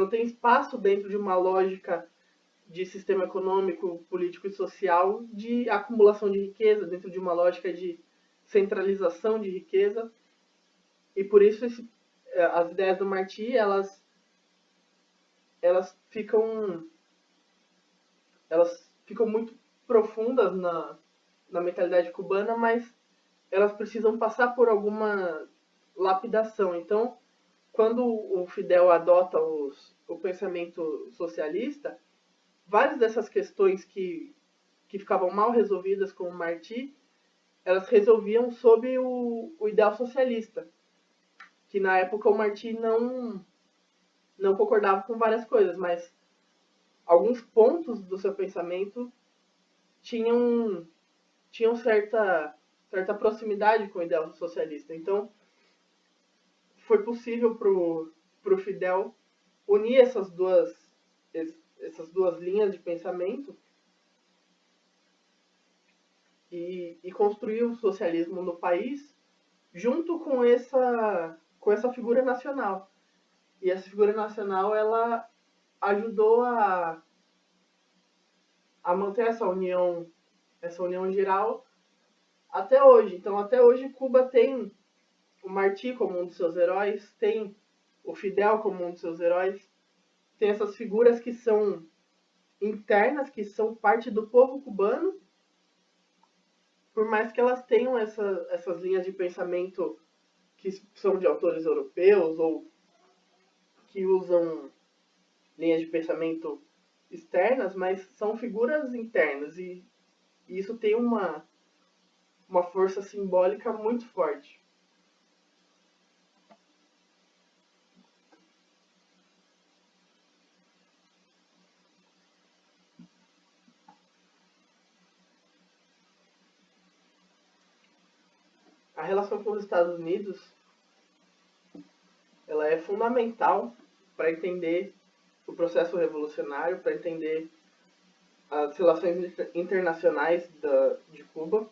tem espaço dentro de uma lógica de sistema econômico, político e social de acumulação de riqueza, dentro de uma lógica de centralização de riqueza. E por isso as ideias do Martí, elas ficam muito profundas na mentalidade cubana, mas elas precisam passar por alguma lapidação. Então, quando o Fidel adota o pensamento socialista, várias dessas questões que ficavam mal resolvidas com o Martí, elas resolviam sob o ideal socialista, que na época o Martí não concordava com várias coisas, mas alguns pontos do seu pensamento tinham certa proximidade com o ideal socialista. Então, foi possível para o Fidel unir essas duas linhas de pensamento e construir o socialismo no país junto com essa figura nacional. E essa figura nacional, ela ajudou a manter essa união geral até hoje. Então, até hoje, Cuba tem o Martí como um dos seus heróis, tem o Fidel como um dos seus heróis, tem essas figuras que são internas, que são parte do povo cubano, por mais que elas tenham essas linhas de pensamento que são de autores europeus ou que usam linhas de pensamento externas, mas são figuras internas e isso tem uma força simbólica muito forte. A relação com os Estados Unidos, ela é fundamental para entender o processo revolucionário, para entender as relações internacionais de Cuba,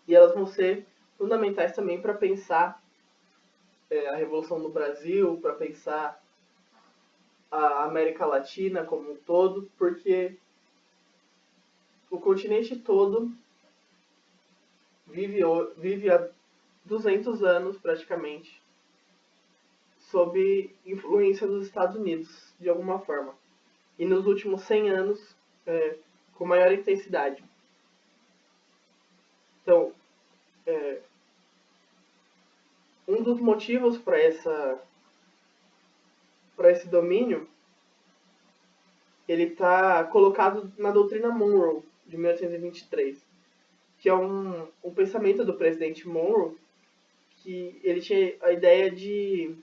e elas vão ser fundamentais também para pensar a Revolução no Brasil, para pensar a América Latina como um todo, porque o continente todo vive há 200 anos, praticamente, sob influência dos Estados Unidos, de alguma forma. E nos últimos 100 anos, com maior intensidade. Então, um dos motivos para esse domínio, ele está colocado na doutrina Monroe, de 1823, que é um pensamento do presidente Monroe, que ele tinha a ideia de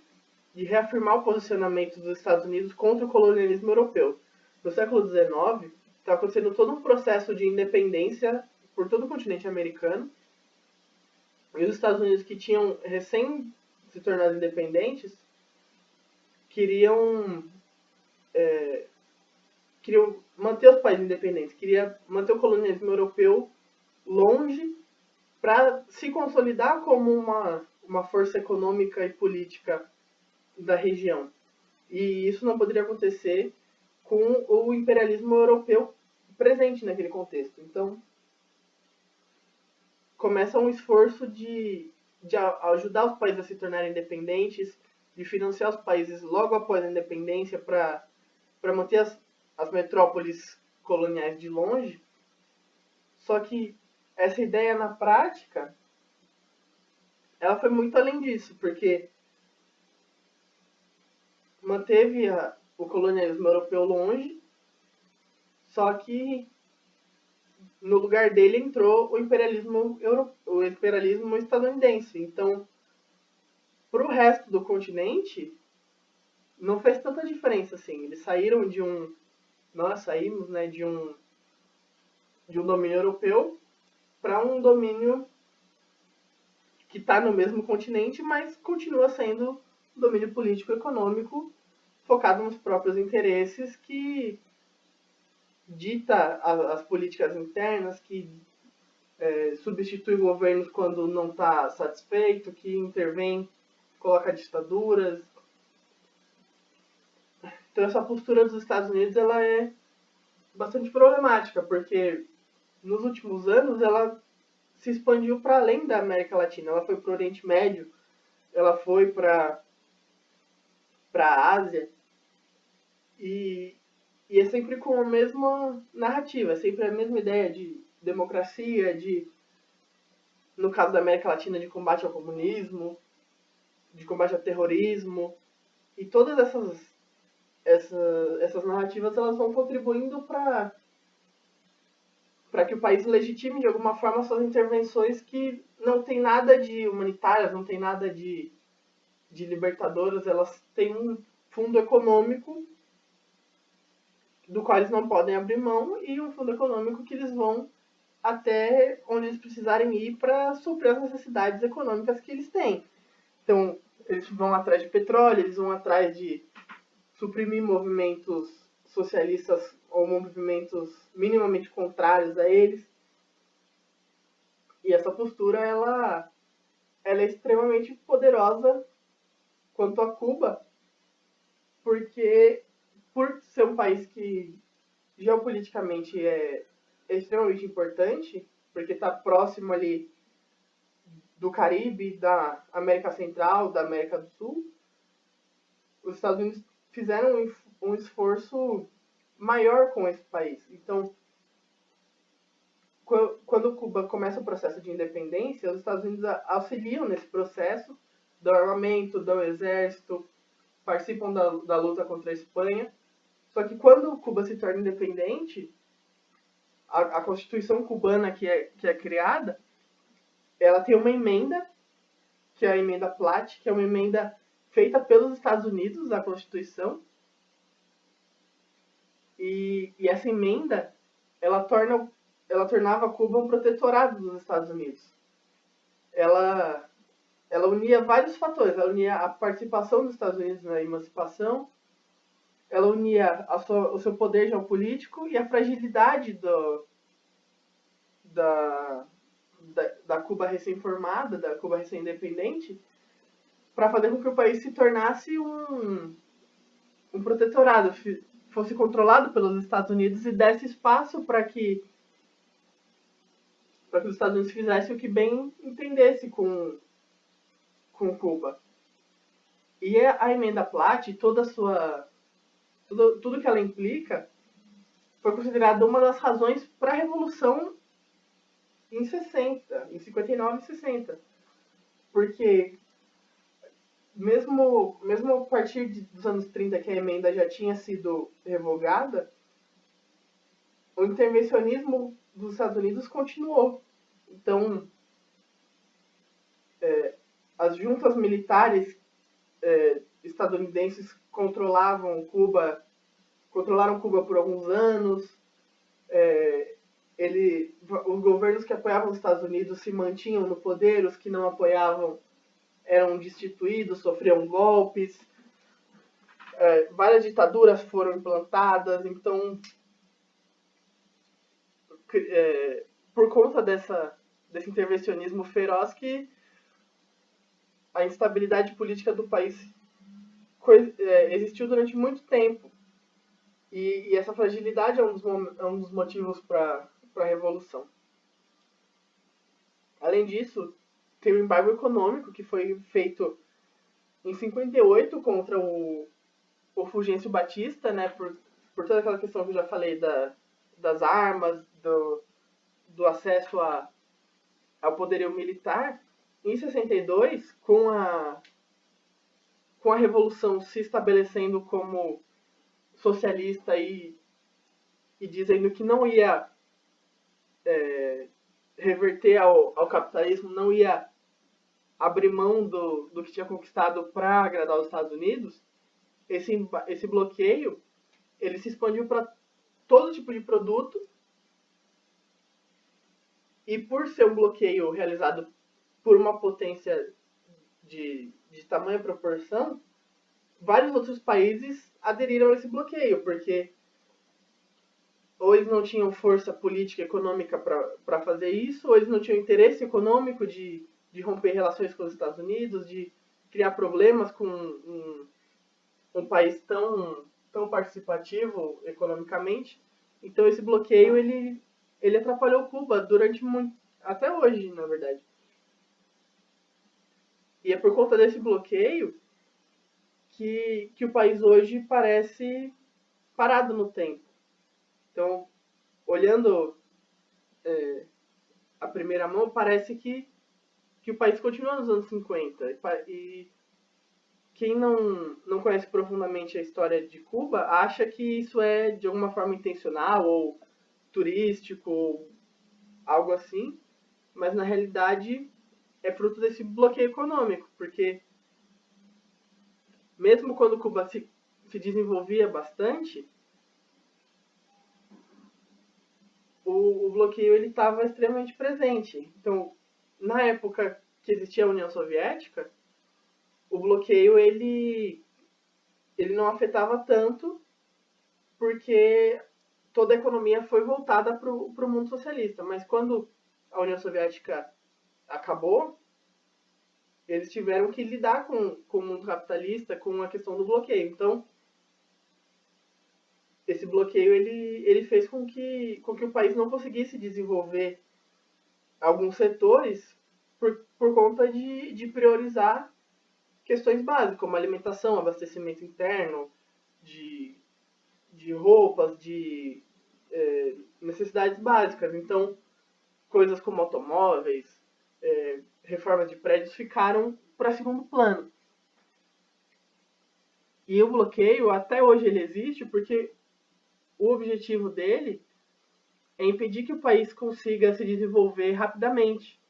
reafirmar o posicionamento dos Estados Unidos contra o colonialismo europeu. No século XIX, está acontecendo todo um processo de independência por todo o continente americano, e os Estados Unidos, que tinham recém se tornado independentes, queriam manter os países independentes, queria manter o colonialismo europeu longe para se consolidar como uma força econômica e política da região. E isso não poderia acontecer com o imperialismo europeu presente naquele contexto. Então, começa um esforço de ajudar os países a se tornarem independentes, de financiar os países logo após a independência para manter as metrópoles coloniais de longe. Só que essa ideia na prática, ela foi muito além disso, porque manteve o colonialismo europeu longe, só que no lugar dele entrou o imperialismo estadunidense. Então, para o resto do continente, não fez tanta diferença assim. Eles saíram nós saímos, né, de um domínio europeu para um domínio que está no mesmo continente, mas continua sendo um domínio político-econômico focado nos próprios interesses, que dita as políticas internas, que substitui governos quando não está satisfeito, que intervém, coloca ditaduras. Então essa postura dos Estados Unidos ela é bastante problemática, porque nos últimos anos ela se expandiu para além da América Latina. Ela foi para o Oriente Médio, ela foi para a Ásia, e é sempre com a mesma narrativa, sempre a mesma ideia de democracia, no caso da América Latina, de combate ao comunismo, de combate ao terrorismo. E todas essas narrativas elas vão contribuindo para que o país legitime de alguma forma suas intervenções, que não tem nada de humanitárias, não tem nada de libertadoras, elas têm um fundo econômico do qual eles não podem abrir mão, e um fundo econômico que eles vão até onde eles precisarem ir para suprir as necessidades econômicas que eles têm. Então, eles vão atrás de petróleo, eles vão atrás de suprimir movimentos socialistas ou movimentos minimamente contrários a eles. E essa postura ela é extremamente poderosa quanto a Cuba, porque por ser um país que geopoliticamente é extremamente importante, porque está próximo ali do Caribe, da América Central, da América do Sul, os Estados Unidos fizeram um esforço maior com esse país. Então, quando Cuba começa o processo de independência, os Estados Unidos auxiliam nesse processo, dão armamento, dão exército, participam da luta contra a Espanha. Só que quando Cuba se torna independente, a Constituição cubana que é criada, ela tem uma emenda, que é a emenda Platt, que é uma emenda feita pelos Estados Unidos, a Constituição. E essa emenda, ela tornava Cuba um protetorado dos Estados Unidos. Ela unia vários fatores. Ela unia a participação dos Estados Unidos na emancipação, ela unia o seu poder geopolítico e a fragilidade da Cuba recém-formada, da Cuba recém-independente, para fazer com que o país se tornasse um protetorado, fosse controlado pelos Estados Unidos e desse espaço para que os Estados Unidos fizessem o que bem entendesse com Cuba. E a emenda Platt, tudo que ela implica, foi considerada uma das razões para a Revolução em 59 e 60. Porque mesmo a partir dos anos 30, que a emenda já tinha sido revogada, o intervencionismo dos Estados Unidos continuou. Então, as juntas militares estadunidenses controlaram Cuba por alguns anos. Os governos que apoiavam os Estados Unidos se mantinham no poder, os que não apoiavam eram destituídos, sofriam golpes, várias ditaduras foram implantadas. Então, por conta desse intervencionismo feroz, que a instabilidade política do país existiu durante muito tempo. E essa fragilidade é um dos motivos para a Revolução. Além disso, tem o embargo econômico, que foi feito em 58 contra o Fulgêncio Batista, né, por toda aquela questão que eu já falei das armas, do acesso ao poderio militar. Em 62, com a Revolução se estabelecendo como socialista e dizendo que não ia reverter ao capitalismo, não ia abrir mão do que tinha conquistado para agradar os Estados Unidos, esse bloqueio ele se expandiu para todo tipo de produto, e por ser um bloqueio realizado por uma potência de tamanha proporção, vários outros países aderiram a esse bloqueio, porque ou eles não tinham força política e econômica para fazer isso, ou eles não tinham interesse econômico de romper relações com os Estados Unidos, de criar problemas com um país tão participativo economicamente. Então esse bloqueio ele atrapalhou Cuba durante muito, até hoje, na verdade. E é por conta desse bloqueio que o país hoje parece parado no tempo. Então, olhando a primeira mão, parece que o país continua nos anos 50. E quem não conhece profundamente a história de Cuba acha que isso é de alguma forma intencional ou turístico ou algo assim, mas na realidade é fruto desse bloqueio econômico, porque mesmo quando Cuba se desenvolvia bastante, o bloqueio ele estava extremamente presente. Então, na época que existia a União Soviética, o bloqueio ele não afetava tanto, porque toda a economia foi voltada para o mundo socialista. Mas quando a União Soviética acabou, eles tiveram que lidar com o mundo capitalista, com a questão do bloqueio. Então, esse bloqueio ele fez com que o país não conseguisse desenvolver alguns setores por conta de priorizar questões básicas, como alimentação, abastecimento interno, de roupas, de necessidades básicas. Então, coisas como automóveis, reformas de prédios ficaram para segundo plano. E o bloqueio, até hoje, ele existe porque o objetivo dele é impedir que o país consiga se desenvolver rapidamente,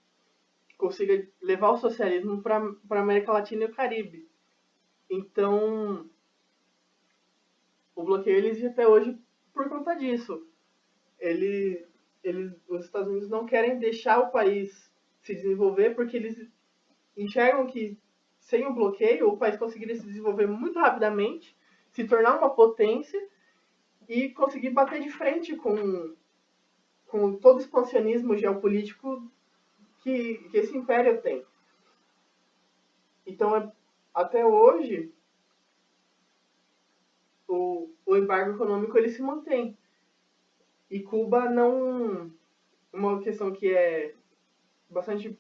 consiga levar o socialismo para a América Latina e o Caribe. Então, o bloqueio ele existe até hoje por conta disso. Os Estados Unidos não querem deixar o país se desenvolver porque eles enxergam que sem o bloqueio o país conseguiria se desenvolver muito rapidamente, se tornar uma potência e conseguir bater de frente com todo o expansionismo geopolítico que esse império tem. Então, até hoje, o embargo econômico ele se mantém. E Cuba não... Uma questão que é bastante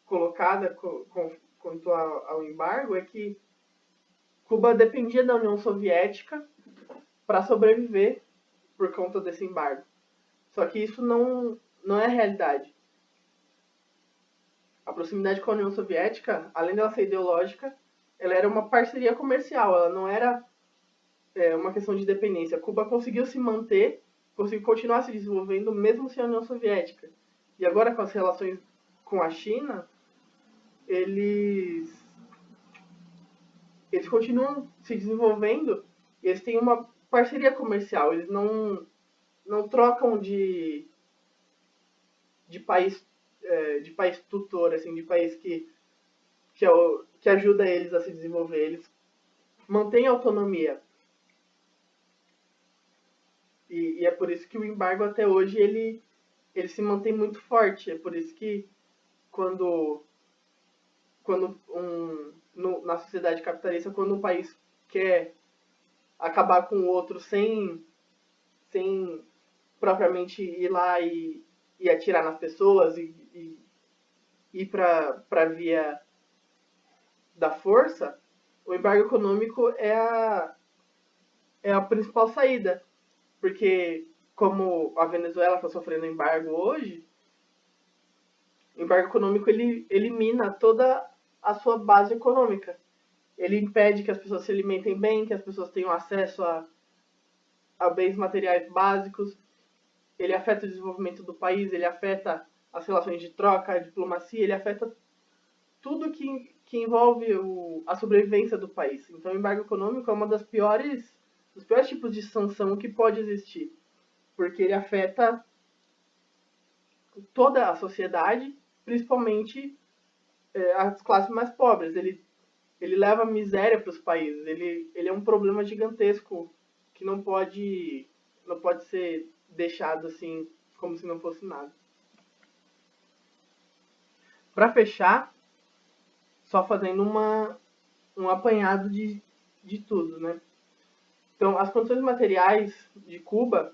colocada quanto ao embargo é que Cuba dependia da União Soviética para sobreviver por conta desse embargo. Só que isso não é a realidade. A proximidade com a União Soviética, além dela ser ideológica, ela era uma parceria comercial, ela não era uma questão de dependência. Cuba conseguiu se manter, conseguiu continuar se desenvolvendo mesmo sem a União Soviética. E agora com as relações com a China, eles continuam se desenvolvendo e eles têm uma parceria comercial. Eles não trocam de país de país tutor, assim, de país que ajuda eles a se desenvolver. Eles mantêm autonomia. E é por isso que o embargo até hoje ele se mantém muito forte. É por isso que quando na sociedade capitalista, quando um país quer acabar com o outro sem propriamente ir lá e atirar nas pessoas e ir para a via da força, o embargo econômico é a principal saída. Porque, como a Venezuela está sofrendo embargo hoje, o embargo econômico ele elimina toda a sua base econômica. Ele impede que as pessoas se alimentem bem, que as pessoas tenham acesso a bens materiais básicos. Ele afeta o desenvolvimento do país, ele afeta as relações de troca, a diplomacia, ele afeta tudo que envolve a sobrevivência do país. Então, o embargo econômico é uma dos piores tipos de sanção que pode existir, porque ele afeta toda a sociedade, principalmente as classes mais pobres. Ele leva miséria para os países. Ele é um problema gigantesco que não pode ser deixado assim como se não fosse nada. Para fechar, só fazendo um apanhado de tudo, né? Então, as condições materiais de Cuba,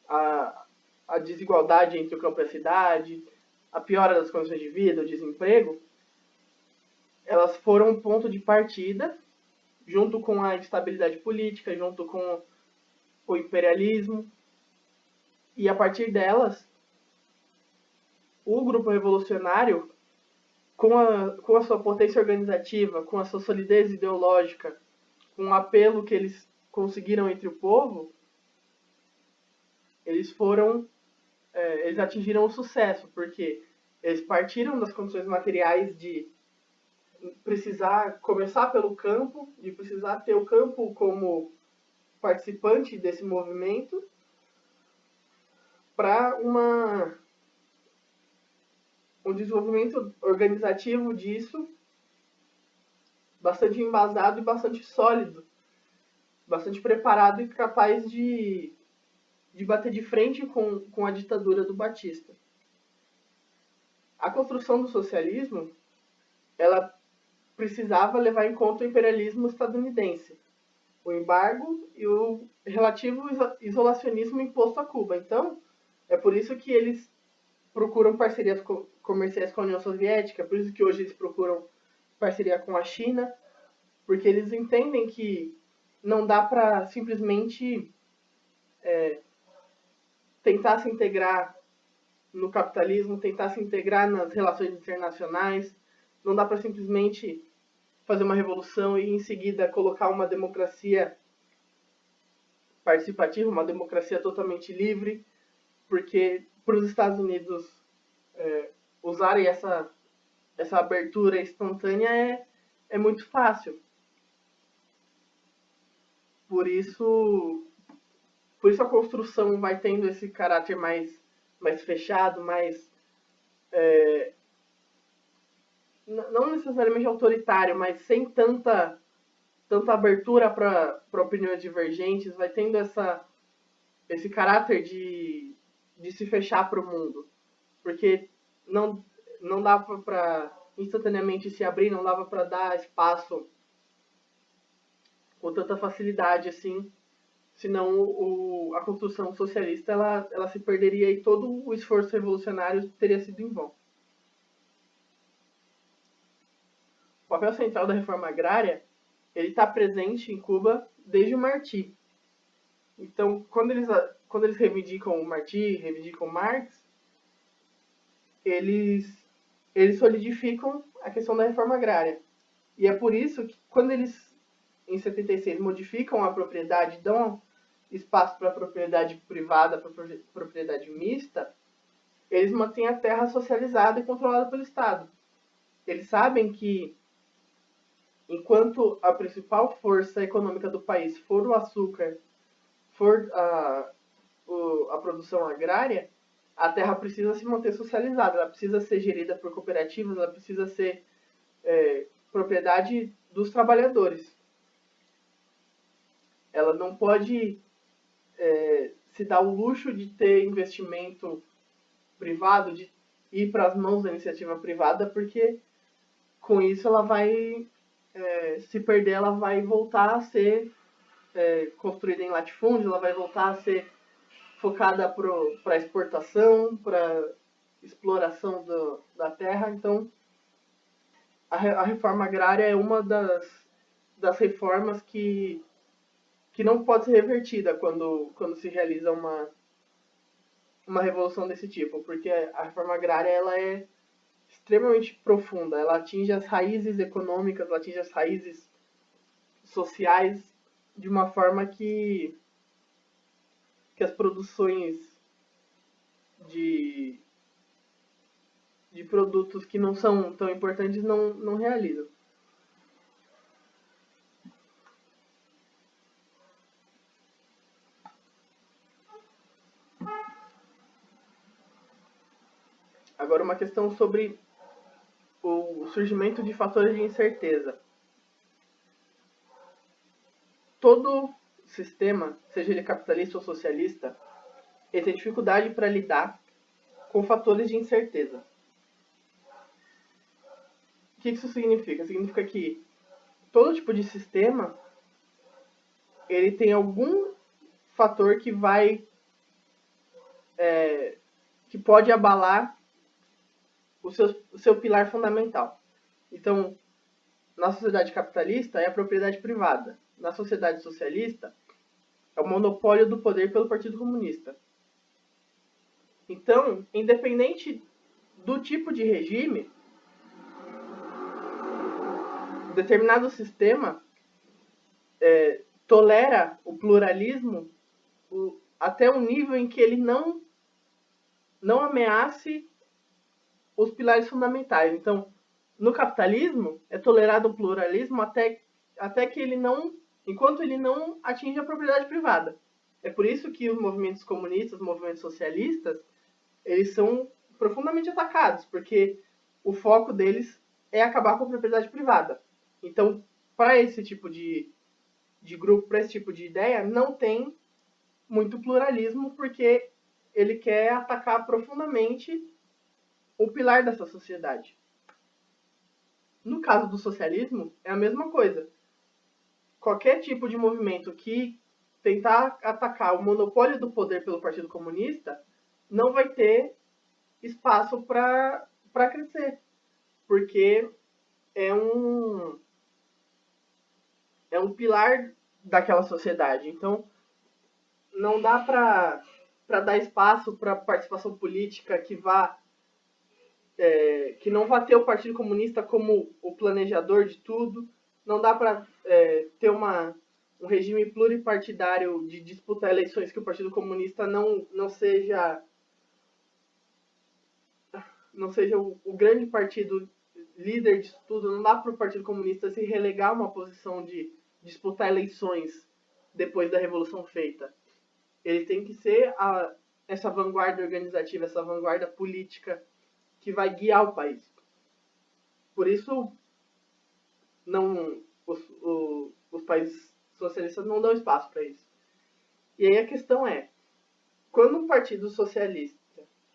a desigualdade entre o campo e a cidade, a piora das condições de vida, o desemprego, elas foram um ponto de partida, junto com a instabilidade política, junto com o imperialismo, e a partir delas, o grupo revolucionário, com a sua potência organizativa, com a sua solidez ideológica, com o apelo que eles conseguiram entre o povo, eles atingiram o sucesso, porque eles partiram das condições materiais de precisar começar pelo campo, de precisar ter o campo como participante desse movimento, para um desenvolvimento organizativo disso bastante embasado e bastante sólido, bastante preparado e capaz de bater de frente com a ditadura do Batista. A construção do socialismo, ela precisava levar em conta o imperialismo estadunidense, o embargo e o relativo isolacionismo imposto a Cuba. Então, é por isso que eles procuram parcerias comerciais com a União Soviética, é por isso que hoje eles procuram parceria com a China, porque eles entendem que não dá para simplesmente tentar se integrar no capitalismo, tentar se integrar nas relações internacionais. Não dá para simplesmente fazer uma revolução e em seguida colocar uma democracia participativa, uma democracia totalmente livre, porque para os Estados Unidos usarem essa abertura espontânea é muito fácil. Por isso a construção vai tendo esse caráter mais fechado, mais não necessariamente autoritário, mas sem tanta abertura para opiniões divergentes, vai tendo esse caráter de se fechar para o mundo. Porque não dava para instantaneamente se abrir, não dava para dar espaço com tanta facilidade assim, senão a construção socialista ela se perderia e todo o esforço revolucionário teria sido em vão. O papel central da reforma agrária ele está presente em Cuba desde o Martí. Então, quando eles reivindicam o Martí, reivindicam Marx, eles solidificam a questão da reforma agrária. E é por isso que, quando eles, em 76, modificam a propriedade, dão espaço para a propriedade privada, para a propriedade mista, eles mantêm a terra socializada e controlada pelo Estado. Eles sabem que enquanto a principal força econômica do país for o açúcar, for a produção agrária, a terra precisa se manter socializada, ela precisa ser gerida por cooperativas, ela precisa ser propriedade dos trabalhadores. Ela não pode se dar o luxo de ter investimento privado, de ir para as mãos da iniciativa privada, porque com isso ela vai, se perder, ela vai voltar a ser construída em latifúndio, ela vai voltar a ser focada para exportação, para exploração da terra. Então, a reforma agrária é uma das reformas que não pode ser revertida quando se realiza uma revolução desse tipo, porque a reforma agrária ela é extremamente profunda, ela atinge as raízes econômicas, ela atinge as raízes sociais de uma forma que as produções de produtos que não são tão importantes não realizam. Agora, uma questão sobre o surgimento de fatores de incerteza. Todo sistema, seja ele capitalista ou socialista, ele tem dificuldade para lidar com fatores de incerteza. O que isso significa? Significa que todo tipo de sistema ele tem algum fator que vai que pode abalar o seu pilar fundamental. Então, na sociedade capitalista é a propriedade privada. Na sociedade socialista é o monopólio do poder pelo Partido Comunista. Então, independente do tipo de regime, determinado sistema tolera o pluralismo até um nível em que ele não ameace os pilares fundamentais. Então, no capitalismo, é tolerado o pluralismo até que ele não, enquanto ele não atinge a propriedade privada. É por isso que os movimentos comunistas, os movimentos socialistas, eles são profundamente atacados, porque o foco deles é acabar com a propriedade privada. Então, para esse tipo de grupo, para esse tipo de ideia, não tem muito pluralismo, porque ele quer atacar profundamente o pilar dessa sociedade. No caso do socialismo, é a mesma coisa. Qualquer tipo de movimento que tentar atacar o monopólio do poder pelo Partido Comunista não vai ter espaço para crescer, porque é um pilar daquela sociedade. Então, não dá para dar espaço para participação política que não vá ter o Partido Comunista como o planejador de tudo. Não dá para ter um regime pluripartidário de disputar eleições que o Partido Comunista não seja o grande partido líder disso tudo. Não dá para o Partido Comunista se relegar a uma posição de disputar eleições depois da Revolução feita. Ele tem que ser essa vanguarda organizativa, essa vanguarda política que vai guiar o país. Por isso, os países socialistas não dão espaço para isso. E aí a questão é, quando o Partido Socialista,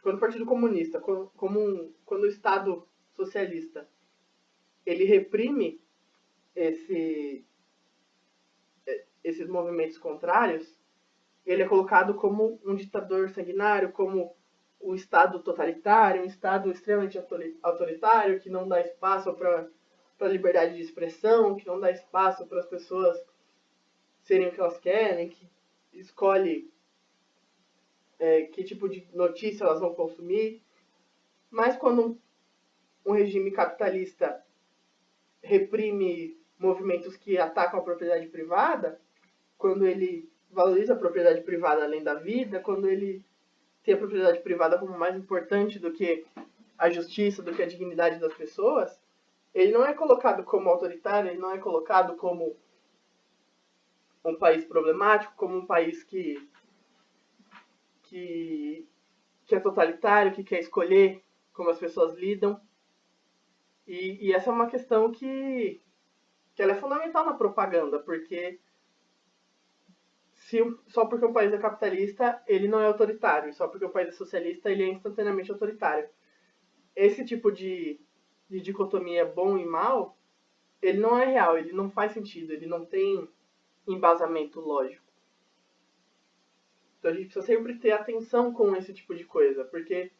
quando o Partido Comunista, quando o Estado socialista, ele reprime esses movimentos contrários, ele é colocado como um ditador sanguinário, como um Estado totalitário, um Estado extremamente autoritário, que não dá espaço para a liberdade de expressão, que não dá espaço para as pessoas serem o que elas querem, que escolhe que tipo de notícia elas vão consumir. Mas quando um regime capitalista reprime movimentos que atacam a propriedade privada, quando ele valoriza a propriedade privada além da vida, quando ele tem a propriedade privada como mais importante do que a justiça, do que a dignidade das pessoas, ele não é colocado como autoritário, ele não é colocado como um país problemático, como um país que, que é totalitário, que quer escolher como as pessoas lidam. E essa é uma questão que ela é fundamental na propaganda, porque só porque o país é capitalista, ele não é autoritário, só porque o país é socialista, ele é instantaneamente autoritário. Esse tipo de dicotomia bom e mal, ele não é real, ele não faz sentido, ele não tem embasamento lógico. Então a gente precisa sempre ter atenção com esse tipo de coisa, porque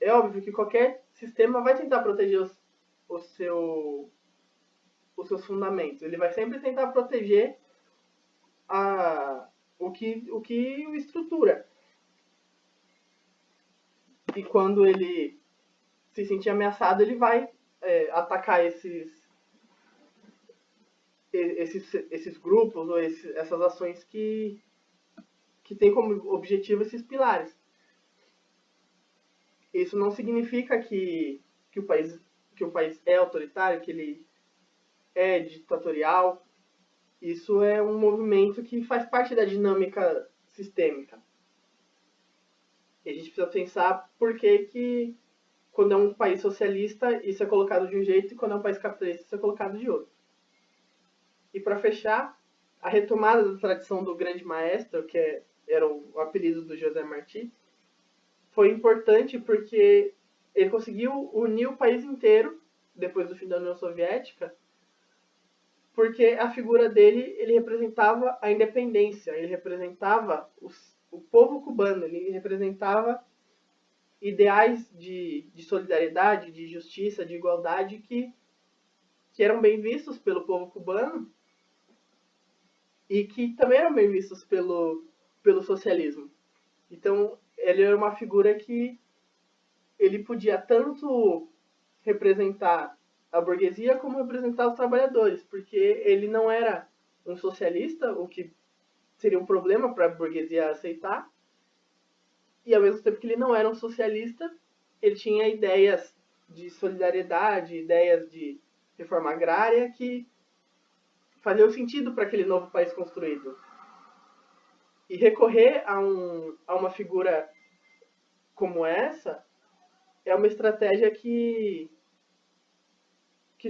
é óbvio que qualquer sistema vai tentar proteger o seu, os seus fundamentos. Ele vai sempre tentar proteger o que o estrutura. E quando ele se sentir ameaçado, ele vai atacar esses grupos ou essas ações que têm como objetivo esses pilares. Isso não significa que, o país, que o país é autoritário, que ele é ditatorial. Isso é um movimento que faz parte da dinâmica sistêmica. E a gente precisa pensar por que quando é um país socialista, isso é colocado de um jeito, e quando é um país capitalista, isso é colocado de outro. E para fechar, a retomada da tradição do grande maestro, era o apelido do José Martí, foi importante porque ele conseguiu unir o país inteiro, depois do fim da União Soviética, porque a figura dele, ele representava a independência, ele representava o povo cubano, ele representava ideais de solidariedade, de justiça, de igualdade que eram bem vistos pelo povo cubano e que também eram bem vistos pelo socialismo. Então, ele era uma figura que ele podia tanto representar a burguesia como representar os trabalhadores, porque ele não era um socialista, o que seria um problema para a burguesia aceitar, e ao mesmo tempo que ele não era um socialista, ele tinha ideias de solidariedade, ideias de reforma agrária que faziam sentido para aquele novo país construído. E recorrer a uma figura como essa é uma estratégia que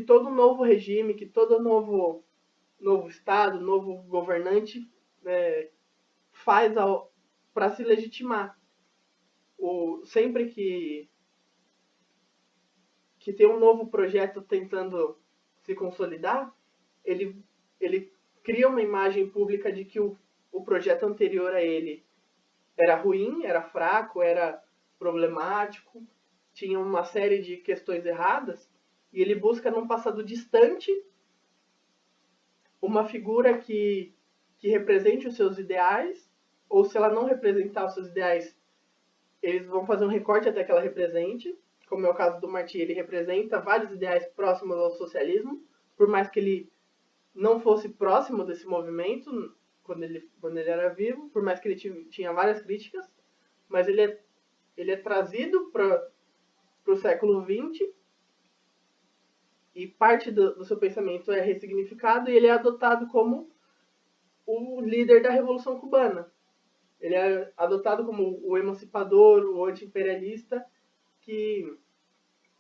todo novo regime, que todo novo Estado, novo governante faz para se legitimar. Sempre que tem um novo projeto tentando se consolidar, ele, ele cria uma imagem pública de que o projeto anterior a ele era ruim, era fraco, era problemático, tinha uma série de questões erradas, e ele busca num passado distante uma figura que represente os seus ideais, ou se ela não representar os seus ideais, eles vão fazer um recorte até que ela represente, como é o caso do Martí, ele representa vários ideais próximos ao socialismo, por mais que ele não fosse próximo desse movimento quando ele era vivo, por mais que ele tinha várias críticas, mas ele é trazido para o século XX e parte do seu pensamento é ressignificado e ele é adotado como o líder da Revolução Cubana. Ele é adotado como o emancipador, o anti-imperialista, que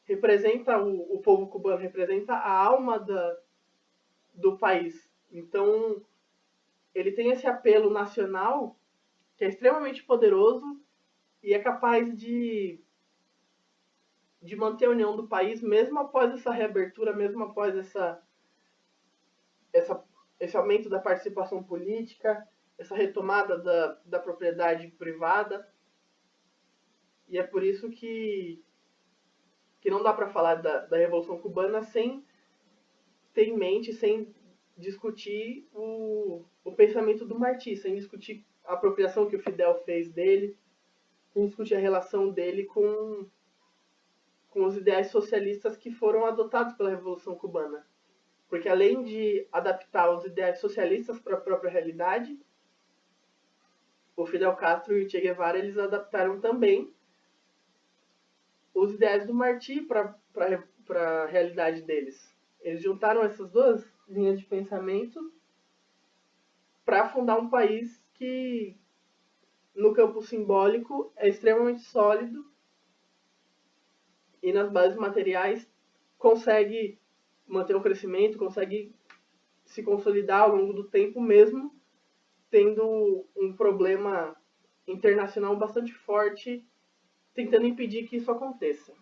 representa o povo cubano, representa a alma do país. Então, ele tem esse apelo nacional que é extremamente poderoso e é capaz de manter a união do país mesmo após essa reabertura, mesmo após essa, esse aumento da participação política, essa retomada da propriedade privada. E é por isso que não dá para falar da Revolução Cubana sem ter em mente, sem discutir o pensamento do Martí, sem discutir a apropriação que o Fidel fez dele, sem discutir a relação dele com os ideais socialistas que foram adotados pela Revolução Cubana. Porque além de adaptar os ideais socialistas para a própria realidade, o Fidel Castro e o Che Guevara eles adaptaram também os ideais do Martí para para a realidade deles. Eles juntaram essas duas linhas de pensamento para fundar um país que, no campo simbólico, é extremamente sólido e nas bases materiais consegue manter o crescimento, consegue se consolidar ao longo do tempo, mesmo tendo um problema internacional bastante forte tentando impedir que isso aconteça.